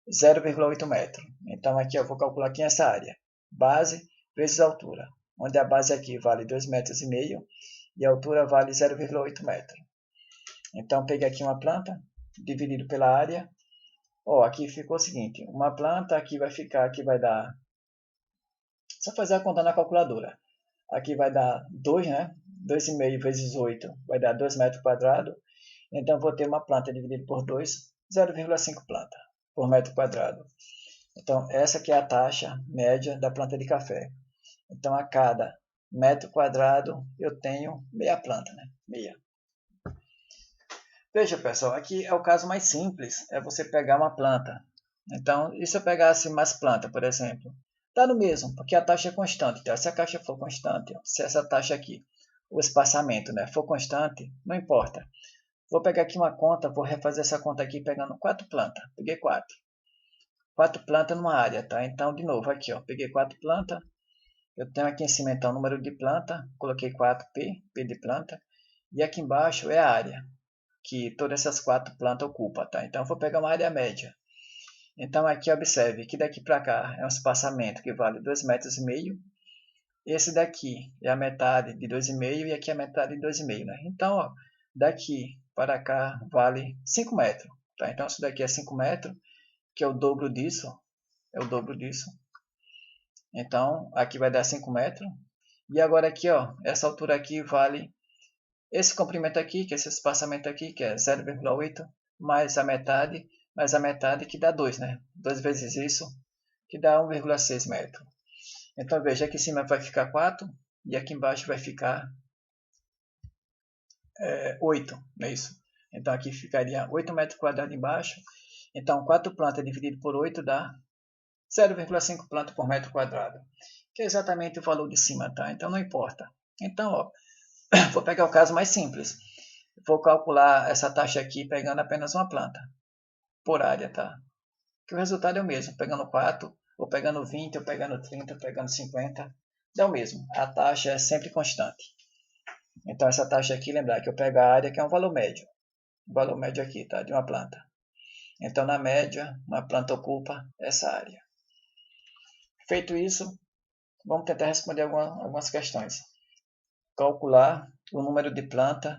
0,8 metro. Então, aqui eu vou calcular aqui essa área. Base vezes altura, onde a base aqui vale 2,5 metros e a altura vale 0,8 metro. Então, peguei aqui uma planta, dividido pela área. Ó, aqui ficou o seguinte, uma planta aqui vai dar, só fazer a conta na calculadora. Aqui vai dar 2, né? 2,5 vezes 8 vai dar 2 metros quadrados. Então, vou ter uma planta dividida por 2, 0,5 planta por metro quadrado. Então, essa aqui é a taxa média da planta de café. Então, a cada metro quadrado, eu tenho meia planta, né? Meia. Veja, pessoal, aqui é o caso mais simples, é você pegar uma planta. Então, e se eu pegasse mais planta, por exemplo? Dá no mesmo, porque a taxa é constante. Então, se a taxa for constante, se essa taxa aqui, o espaçamento, né, for constante, não importa. Vou pegar aqui uma conta, vou refazer essa conta aqui pegando 4 plantas. Peguei 4. 4 plantas numa área, tá? Então, de novo, aqui, ó, peguei 4 plantas. Eu tenho aqui em cima, então, o número de planta. Coloquei 4P, P de planta. E aqui embaixo é a área que todas essas 4 plantas ocupam, tá? Então, eu vou pegar uma área média. Então, aqui, observe que daqui para cá é um espaçamento que vale 2,5 metros. Esse daqui é a metade de 2,5 e aqui é a metade de 2,5, né? Então, ó, daqui para cá vale 5 metros, tá? Então, isso daqui é 5 metros, que é o dobro disso, é o dobro disso. Então, aqui vai dar 5 metros. E agora aqui, ó, essa altura aqui vale esse comprimento aqui, que é esse espaçamento aqui, que é 0,8, mais a metade que dá 2, né? 2 vezes isso, que dá 1,6 metros. Então, veja, aqui em cima vai ficar 4 e aqui embaixo vai ficar 8, não é isso? Então, aqui ficaria 8 metros quadrados embaixo. Então, 4 plantas dividido por 8 dá 0,5 plantas por metro quadrado, que é exatamente o valor de cima, tá? Então, não importa. Então, ó, vou pegar o caso mais simples. Vou calcular essa taxa aqui pegando apenas uma planta por área, tá? Que o resultado é o mesmo, pegando 4, ou pegando 20, ou pegando 30, ou pegando 50, é o mesmo. A taxa é sempre constante. Então, essa taxa aqui, lembrar que eu pego a área, que é um valor médio. O valor médio aqui, tá? De uma planta. Então, na média, uma planta ocupa essa área. Feito isso, vamos tentar responder algumas questões. Calcular o número de plantas,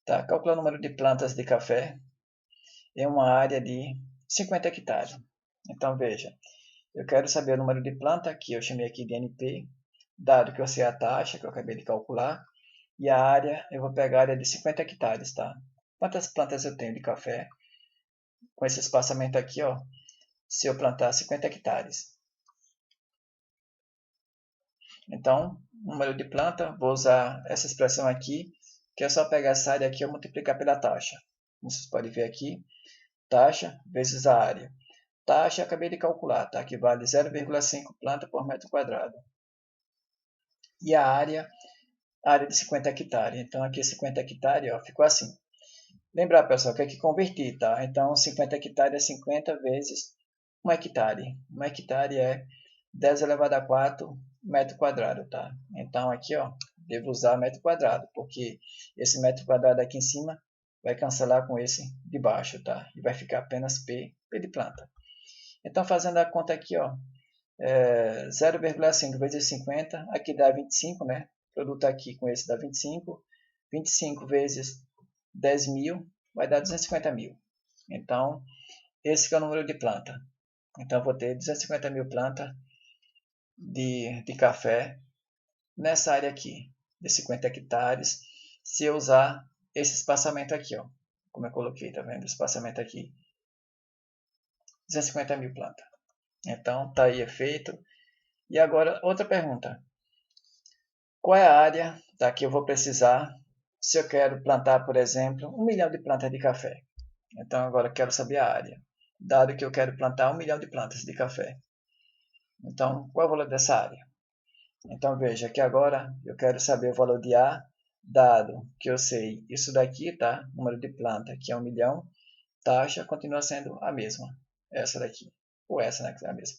tá? Calcular o número de plantas de café em uma área de 50 hectares. Então, veja, eu quero saber o número de plantas, que eu chamei aqui de NP, dado que eu sei a taxa, que eu acabei de calcular, e a área, eu vou pegar a área de 50 hectares, tá? Quantas plantas eu tenho de café? Com esse espaçamento aqui, ó, se eu plantar 50 hectares. Então, número de planta, vou usar essa expressão aqui, que é só pegar essa área aqui e multiplicar pela taxa. Como vocês podem ver aqui, taxa vezes a área. Taxa acabei de calcular, tá? Que vale 0,5 planta por metro quadrado. E a área de 50 hectares. Então, aqui 50 hectares, ó, ficou assim. Lembrar, pessoal, que é que convertir, tá? Então, 50 hectares é 50 vezes 1 hectare. 1 hectare é 10 elevado a 4 metro quadrado, tá? Então, aqui, ó, devo usar metro quadrado, porque esse metro quadrado aqui em cima vai cancelar com esse de baixo, tá? E vai ficar apenas P de planta. Então, fazendo a conta aqui, ó, 0,5 vezes 50, aqui dá 25, né? O produto aqui com esse dá 25. 25 vezes 10 mil vai dar 250 mil. Então, esse é o número de planta. Então, vou ter 250 mil plantas de café nessa área aqui, de 50 hectares, se eu usar esse espaçamento aqui, ó. Como eu coloquei, tá vendo? O espaçamento aqui, 250 mil plantas. Então, tá aí feito. E agora, outra pergunta. Qual é a área que eu vou precisar se eu quero plantar, por exemplo, 1 milhão de plantas de café? Então, agora eu quero saber a área, dado que eu quero plantar 1 milhão de plantas de café. Então, qual é o valor dessa área? Então, veja que agora eu quero saber o valor de A, dado que eu sei isso daqui, tá? Número de planta, que é 1 milhão, taxa continua sendo a mesma, essa daqui, ou essa, né, que é a mesma.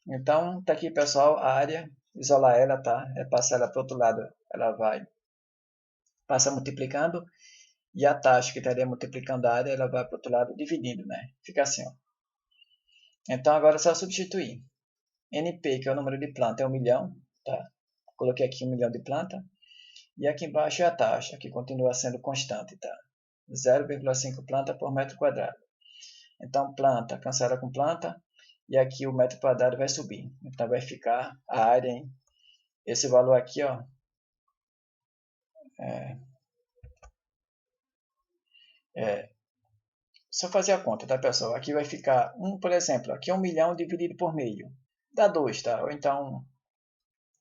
Então, tá aqui, pessoal, a área, isolar ela, tá? Passar ela para o outro lado, ela passa multiplicando, e a taxa que estaria multiplicando a área, ela vai para o outro lado dividindo, né? Fica assim, ó. Então, agora é só substituir. NP, que é o número de planta, é 1 milhão, tá? Coloquei aqui 1 milhão de planta. E aqui embaixo é a taxa, que continua sendo constante, tá? 0,5 planta por metro quadrado. Então, planta cancela com planta, e aqui o metro quadrado vai subir. Então, vai ficar a área, hein? Esse valor aqui, ó, só fazer a conta, tá, pessoal? Aqui vai ficar, por exemplo, aqui é 1 milhão dividido por meio. Dá 2, tá? Ou então,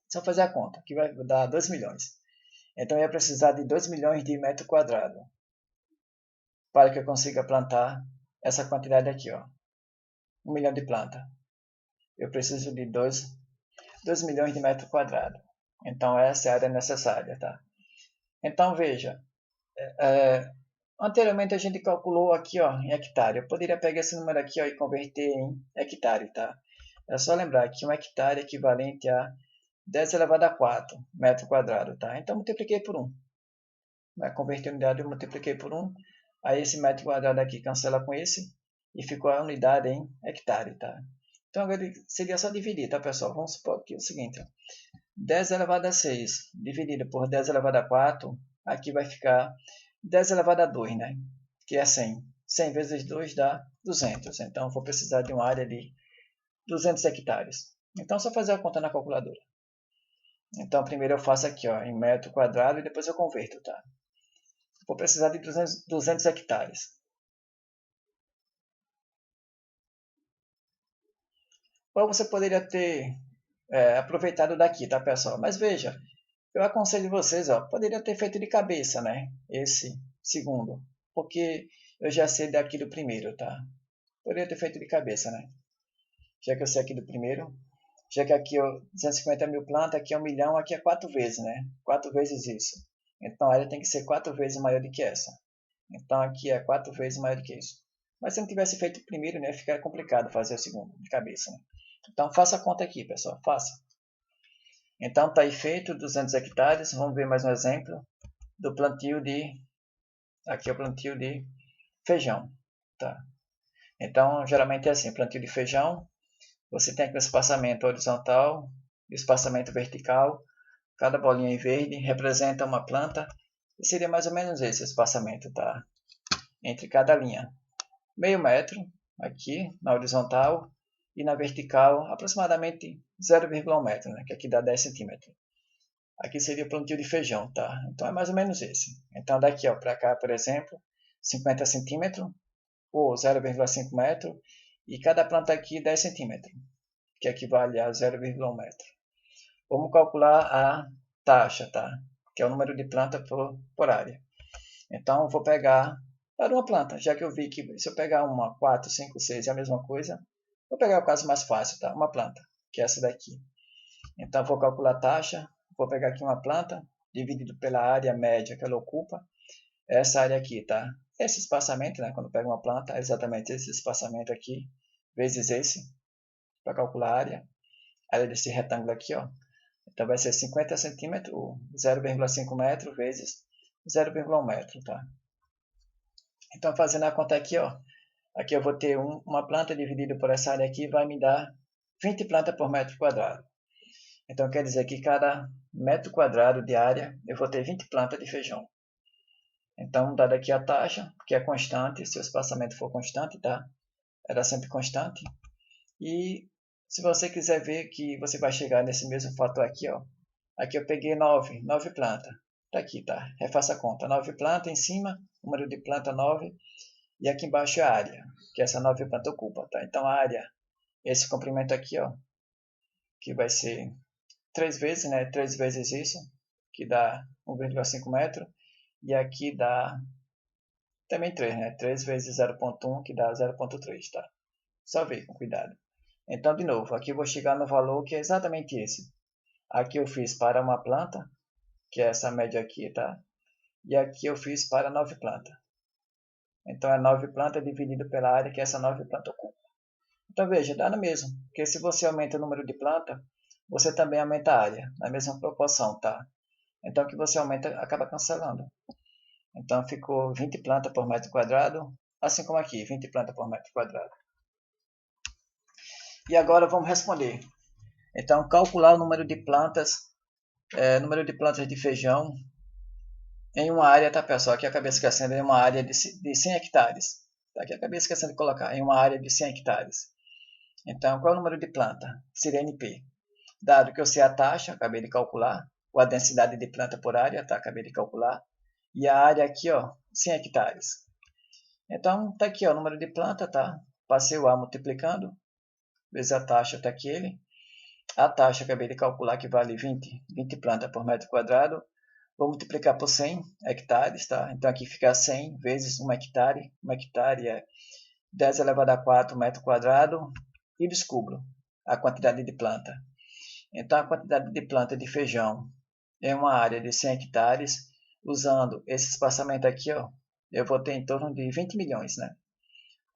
só fazer a conta, que vai dar 2 milhões. Então, eu ia precisar de 2 milhões de metro quadrado para que eu consiga plantar essa quantidade aqui, ó. 1 milhão de planta. Eu preciso de 2 milhões de metro quadrado. Então, essa é a área necessária, tá? Então, veja, Anteriormente a gente calculou aqui, ó, em hectare. Eu poderia pegar esse número aqui, ó, e converter em hectare, tá? É só lembrar que um hectare é equivalente a 10 elevado a 4 metro quadrado, tá? Então multipliquei por 1. Vai converter a unidade, eu multipliquei por 1. Aí esse metro quadrado aqui cancela com esse e ficou a unidade em hectare, tá? Então agora seria só dividir, tá, pessoal? Vamos supor que é o seguinte, ó. 10 elevado a 6 dividido por 10 elevado a 4, aqui vai ficar 10 elevado a 2, né? Que é 100. 100 vezes 2 dá 200. Então, vou precisar de uma área de 200 hectares. Então, é só fazer a conta na calculadora. Então, primeiro eu faço aqui, ó, em metro quadrado e depois eu converto, tá? Vou precisar de 200 hectares. Ou você poderia ter aproveitado daqui, tá, pessoal? Mas veja, eu aconselho vocês, ó, poderia ter feito de cabeça, né? Esse segundo, porque eu já sei daqui do primeiro, tá? Poderia ter feito de cabeça, né? Já que eu sei aqui do primeiro, já que aqui ó, 250 mil plantas, aqui é 1 milhão, aqui é 4 vezes, né? 4 vezes isso. Então a área tem que ser 4 vezes maior do que essa. Então aqui é 4 vezes maior do que isso. Mas se não tivesse feito o primeiro, né, ficaria complicado fazer o segundo de cabeça, né? Então faça a conta aqui, pessoal, faça. Então está aí feito 200 hectares. Vamos ver mais um exemplo do plantio de... Aqui é o plantio de feijão. Tá? Então, geralmente é assim, plantio de feijão. Você tem aqui o espaçamento horizontal e o espaçamento vertical. Cada bolinha em verde representa uma planta. E seria mais ou menos esse espaçamento, tá? Entre cada linha. Meio metro aqui na horizontal e na vertical aproximadamente 0,1 metro, né? Que aqui dá 10 centímetros. Aqui seria o plantio de feijão, tá? Então é mais ou menos esse. Então daqui para cá, por exemplo, 50 centímetros ou 0,5 metro e cada planta aqui 10 centímetros, que equivale a 0,1 metro. Vamos calcular a taxa, tá? Que é o número de planta por área. Então vou pegar para uma planta, já que eu vi que se eu pegar uma, 4, 5, 6 é a mesma coisa, vou pegar o caso mais fácil, tá? Uma planta, que é essa daqui. Então vou calcular a taxa. Vou pegar aqui uma planta, dividido pela área média que ela ocupa. Essa área aqui, tá? Esse espaçamento, né? Quando eu pego uma planta, é exatamente esse espaçamento aqui, vezes esse, para calcular a área desse retângulo aqui, ó. Então vai ser 50 centímetros, 0,5 metro, vezes 0,1 metro, tá? Então fazendo a conta aqui, ó. Aqui eu vou ter uma planta dividida por essa área aqui, vai me dar 20 plantas por metro quadrado. Então quer dizer que cada metro quadrado de área eu vou ter 20 plantas de feijão. Então, dada aqui a taxa, que é constante, se o espaçamento for constante, tá? Era sempre constante. E se você quiser ver que você vai chegar nesse mesmo fator aqui, ó. Aqui eu peguei 9 plantas. Tá aqui, tá? Refaça a conta. 9 plantas em cima, número de planta 9. E aqui embaixo é a área, que essa 9 planta ocupa, tá? Então a área, esse comprimento aqui, ó, que vai ser 3 vezes, né? 3 vezes isso, que dá 1,5 metro. E aqui dá também 3, né? 3 vezes 0,1, que dá 0,3, tá? Só ver com cuidado. Então, de novo, aqui eu vou chegar no valor que é exatamente esse. Aqui eu fiz para uma planta, que é essa média aqui, tá? E aqui eu fiz para 9 plantas. Então, é 9 plantas dividido pela área que essa 9 planta ocupa. Então, veja, dá no mesmo. Porque se você aumenta o número de plantas, você também aumenta a área, na mesma proporção, tá? Então, o que você aumenta acaba cancelando. Então, ficou 20 plantas por metro quadrado, assim como aqui, 20 plantas por metro quadrado. E agora vamos responder. Então, calcular o número de plantas de feijão em uma área, tá, pessoal? Aqui eu acabei esquecendo, em uma área de 100 hectares. Aqui eu acabei esquecendo de colocar, em uma área de 100 hectares. Então, qual é o número de planta? Seria NP. Dado que eu sei a taxa, acabei de calcular, ou a densidade de planta por área, tá? Acabei de calcular. E a área aqui, ó, 100 hectares. Então, tá aqui, ó, o número de planta, tá? Passei o A multiplicando, vezes a taxa, tá aqui ele. A taxa, acabei de calcular, que vale 20 plantas por metro quadrado. Vou multiplicar por 100 hectares, tá? Então, aqui fica 100 vezes 1 hectare. 1 hectare é 10 elevado a 4 metro quadrado. E descubro a quantidade de planta. Então, a quantidade de planta de feijão em uma área de 100 hectares usando esse espaçamento aqui, ó, eu vou ter em torno de 20 milhões, né?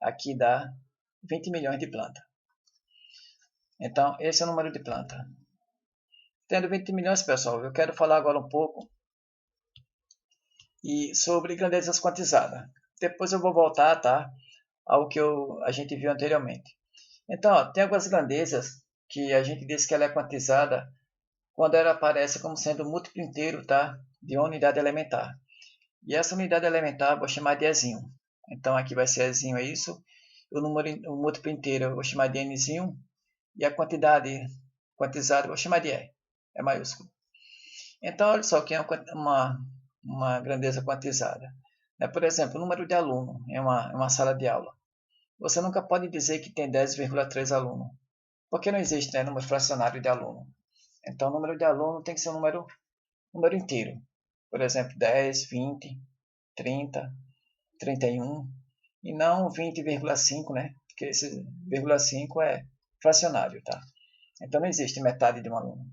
Aqui dá 20 milhões de plantas. Então, esse é o número de plantas. Tendo 20 milhões, pessoal, eu quero falar agora um pouco sobre grandezas quantizadas. Depois eu vou voltar, tá, ao que a gente viu anteriormente. Então, ó, tem algumas grandezas que a gente diz que ela é quantizada quando ela aparece como sendo múltiplo inteiro, tá, de uma unidade elementar. E essa unidade elementar eu vou chamar de Ezinho. Então aqui vai ser Ezinho, é isso. O múltiplo inteiro eu vou chamar de Nzinho. E a quantidade quantizada eu vou chamar de E. É maiúsculo. Então olha só que é uma grandeza quantizada. Por exemplo, o número de alunos em uma sala de aula. Você nunca pode dizer que tem 10,3 alunos. Porque não existe, né, número fracionário de aluno. Então o número de aluno tem que ser um número inteiro. Por exemplo, 10, 20, 30, 31 e não 20,5, né? Porque esse 0,5 é fracionário, tá? Então não existe metade de um aluno.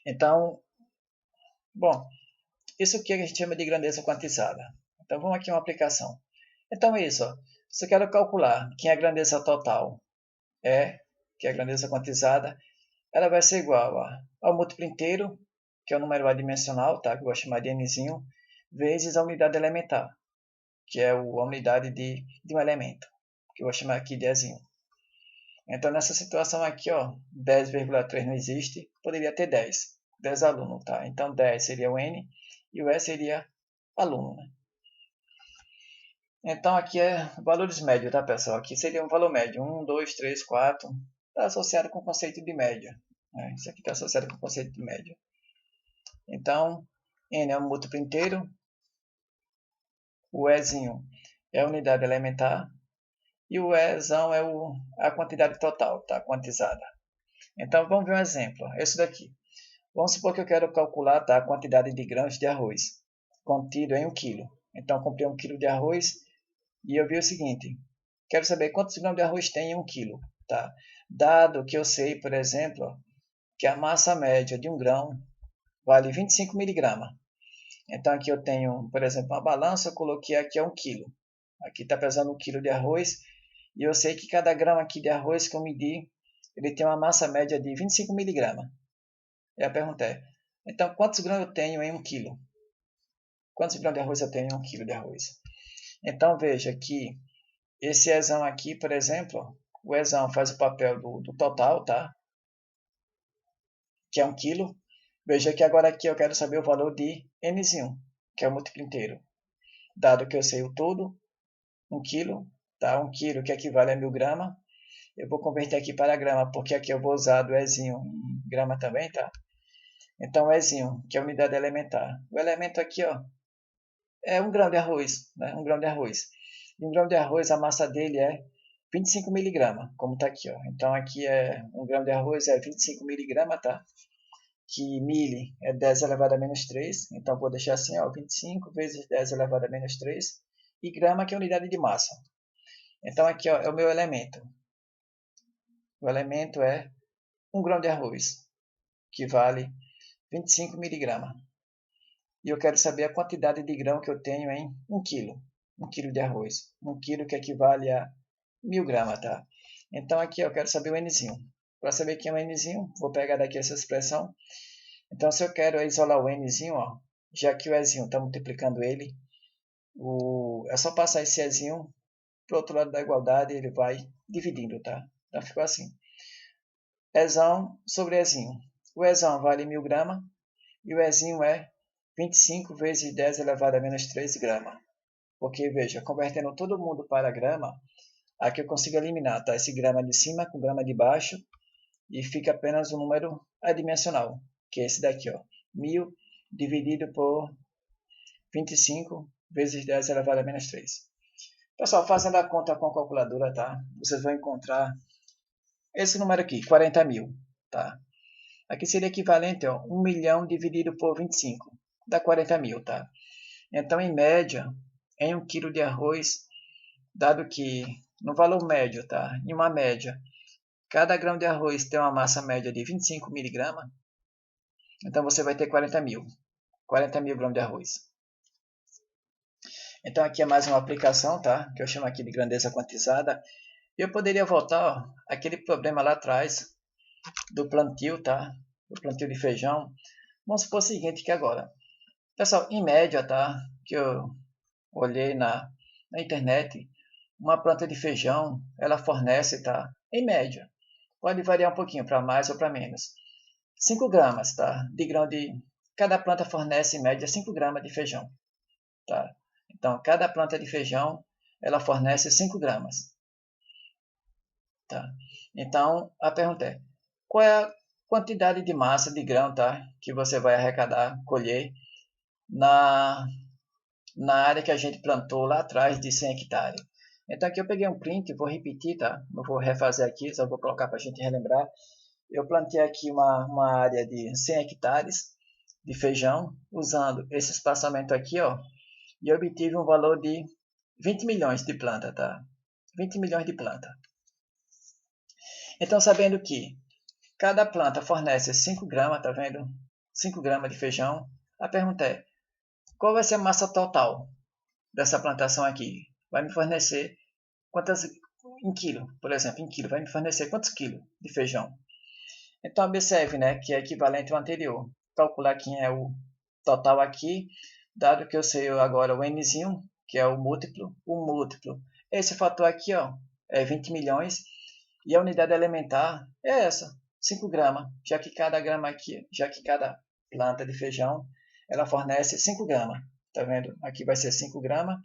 Então, bom, isso aqui a gente chama de grandeza quantizada. Então vamos aqui a uma aplicação. Então é isso, ó. Se eu quero calcular que a grandeza total que é a grandeza quantizada, ela vai ser igual ao múltiplo inteiro, que é o número adimensional, tá? Que eu vou chamar de nzinho, vezes a unidade elementar, que é a unidade de um elemento, que eu vou chamar aqui de Ezinho. Então, nessa situação aqui, ó, 10,3 não existe, poderia ter 10 alunos, tá? Então, 10 seria o N e o E seria aluno, né? Então, aqui é valores médios, tá, pessoal? Aqui seria um valor médio, 1, 2, 3, 4, está associado com o conceito de média, né? Isso aqui está associado com o conceito de média. Então, N é um múltiplo inteiro, o Ezinho é a unidade elementar, e o Ezão é a quantidade total, tá? Quantizada. Então, vamos ver um exemplo. Esse daqui. Vamos supor que eu quero calcular, tá, a quantidade de grãos de arroz contido em 1 kg. Então, eu comprei 1 kg de arroz e eu vi o seguinte. Quero saber quantos grãos de arroz tem em 1 kg. Tá? Dado que eu sei, por exemplo, que a massa média de um grão vale 25 miligramas. Então, aqui eu tenho, por exemplo, uma balança, eu coloquei aqui a 1 kg. Aqui está pesando 1 kg de arroz. E eu sei que cada grão aqui de arroz que eu medi, ele tem uma massa média de 25 miligramas. E a pergunta é, então quantos grãos eu tenho em 1 kg? Quantos grãos de arroz eu tenho em 1 kg de arroz? Então veja que esse Ezão aqui, por exemplo, o Ezão faz o papel do total, tá? Que é 1 kg. Veja que agora aqui eu quero saber o valor de Nzinho, que é o múltiplo inteiro. Dado que eu sei o todo, 1 kg, tá? 1 kg que equivale a 1000 gramas. Eu vou converter aqui para grama, porque aqui eu vou usar do Ezinho em grama também, tá? Então, o Ezinho, que é a unidade elementar. O elemento aqui, ó, é 1 grão de arroz, né? 1 grão de arroz. E 1 grão de arroz, a massa dele é 25 miligramas, como está aqui, ó. Então, aqui é 1 grão de arroz é 25 miligramas, tá? Que mili é 10 elevado a menos 3. Então, vou deixar assim, ó, 25 vezes 10 elevado a menos 3. E grama, que é a unidade de massa. Então, aqui, ó, é o meu elemento. O elemento é 1 grão de arroz, que vale 25 miligramas. E eu quero saber a quantidade de grão que eu tenho em 1 kg. 1 kg de arroz. 1 kg que equivale a 1000 gramas, tá? Então aqui eu quero saber o Nzinho. Para saber que é o Nzinho, vou pegar daqui essa expressão. Então se eu quero isolar o Nzinho, ó, já que o Ezinho está multiplicando ele, é só passar esse Ezinho para o outro lado da igualdade e ele vai dividindo, tá? Então ficou assim. Ezão sobre Ezinho. O Ezão vale 1000 gramas e o Ezinho é 25 vezes 10 elevado a menos 3 gramas. Porque, veja, convertendo todo mundo para grama, aqui eu consigo eliminar, tá? Esse grama de cima com grama de baixo e fica apenas um número adimensional, que é esse daqui, ó. 1000 dividido por 25 vezes 10 elevado a menos 3. Pessoal, fazendo a conta com a calculadora, tá? Vocês vão encontrar esse número aqui, 40 mil, tá? Aqui seria equivalente a 1 milhão dividido por 25, dá 40 mil, tá? Então, em média, em 1 kg de arroz, dado que no valor médio, tá? Em uma média, cada grão de arroz tem uma massa média de 25 miligramas, então você vai ter 40 mil. 40 mil gramas de arroz. Então aqui é mais uma aplicação, tá? Que eu chamo aqui de grandeza quantizada. Eu poderia voltar, ó, aquele problema lá atrás do plantio, tá? Do plantio de feijão. Vamos supor o seguinte que agora, pessoal, em média, tá? Que eu olhei na internet, uma planta de feijão, ela fornece, tá? Em média, pode variar um pouquinho para mais ou para menos. 5 gramas, tá? De grão de... Cada planta fornece em média 5 gramas de feijão, tá? Então, cada planta de feijão, ela fornece 5 gramas, tá? Então, a pergunta é, qual é a quantidade de massa de grão, tá? Que você vai arrecadar, colher, na área que a gente plantou lá atrás de 100 hectares. Então aqui eu peguei um print, vou repetir, tá? Não vou refazer aqui, só vou colocar para a gente relembrar. Eu plantei aqui uma área de 100 hectares de feijão, usando esse espaçamento aqui, ó, e obtive um valor de 20 milhões de planta, tá? 20 milhões de planta. Então, sabendo que cada planta fornece 5 gramas, tá vendo? 5 gramas de feijão. A pergunta é, qual vai ser a massa total dessa plantação aqui? Vai me fornecer quantas em quilo, por exemplo, em quilo, vai me fornecer quantos quilos de feijão? Então, observe, né, que é equivalente ao anterior. Calcular quem é o total aqui, dado que eu sei agora o Nzinho, que é o múltiplo. Esse fator aqui, ó, é 20 milhões, e a unidade elementar é essa, 5 gramas, já que cada planta de feijão, ela fornece 5 gramas. Tá vendo? Aqui vai ser 5 gramas,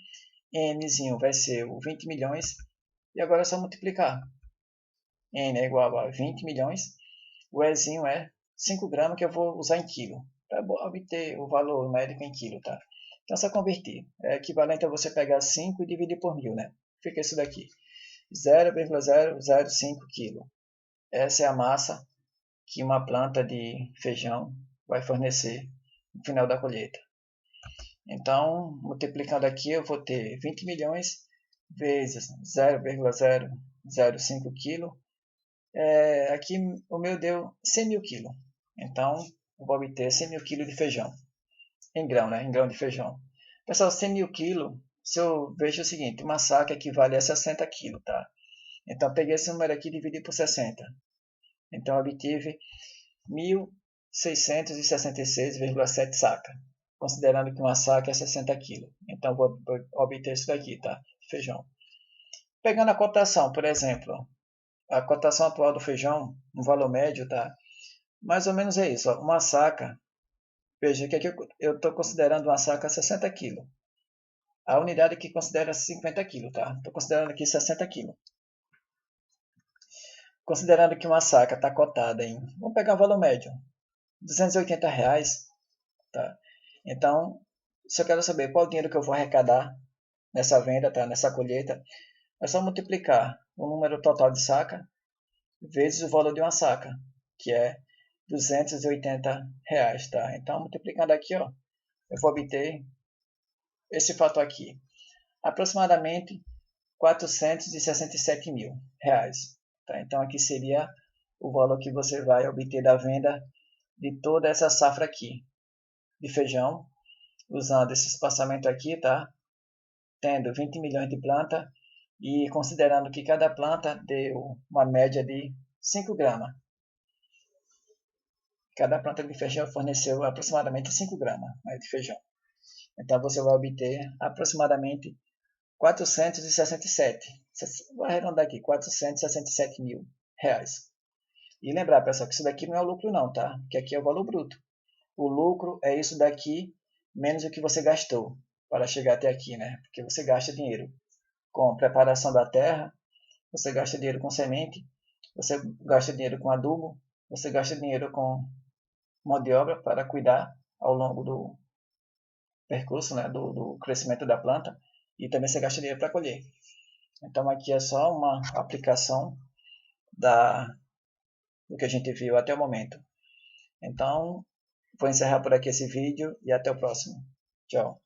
Nzinho vai ser o 20 milhões, e agora é só multiplicar. N é igual a 20 milhões, o Ezinho é 5 gramas que eu vou usar em quilo, para obter o valor numérico em quilo, tá? Então, é só converter. É equivalente a você pegar 5 e dividir por 1000, né? Fica isso daqui. 0,005 kg. Essa é a massa que uma planta de feijão vai fornecer no final da colheita. Então, multiplicando aqui, eu vou ter 20 milhões vezes 0,005 kg. Aqui o meu deu 100 mil quilos. Então, eu vou obter 100 mil quilos de feijão. Em grão, né? Em grão de feijão. Pessoal, 100 mil quilos, se eu vejo o seguinte, uma saca equivale a 60 quilos, tá? Então, eu peguei esse número aqui e dividi por 60. Então, eu obtive 1.666,7 sacas, considerando que uma saca é 60 quilos. Então, vou obter isso daqui, tá? Feijão. Pegando a cotação, por exemplo, a cotação atual do feijão, um valor médio, tá? Mais ou menos é isso, ó. Uma saca, veja que aqui eu estou considerando uma saca 60 kg. A unidade aqui considera 50 kg, tá? Estou considerando aqui 60 kg. Considerando que uma saca está cotada em, vamos pegar um valor médio, R$280, tá? Então, se eu quero saber qual o dinheiro que eu vou arrecadar nessa venda, tá? Nessa colheita, é só multiplicar o número total de saca vezes o valor de uma saca, que é R$280, tá? Então, multiplicando aqui, ó, eu vou obter esse fator aqui, aproximadamente 467 mil reais, tá? Então, aqui seria o valor que você vai obter da venda de toda essa safra aqui de feijão, usando esse espaçamento aqui, tá? Tendo 20 milhões de planta e considerando que cada planta deu uma média de 5 gramas. Cada planta de feijão forneceu aproximadamente 5 gramas, né, de feijão. Então você vai obter aproximadamente 467. Vou arredondar aqui, 467 mil reais. E lembrar, pessoal, que isso daqui não é o lucro não, tá? Que aqui é o valor bruto. O lucro é isso daqui menos o que você gastou para chegar até aqui, né? Porque você gasta dinheiro com preparação da terra, você gasta dinheiro com semente, você gasta dinheiro com adubo, você gasta dinheiro com mão de obra para cuidar ao longo do percurso, né, do crescimento da planta, e também você gasta dinheiro para colher. Então aqui é só uma aplicação do que a gente viu até o momento. Então, vou encerrar por aqui esse vídeo e até o próximo. Tchau.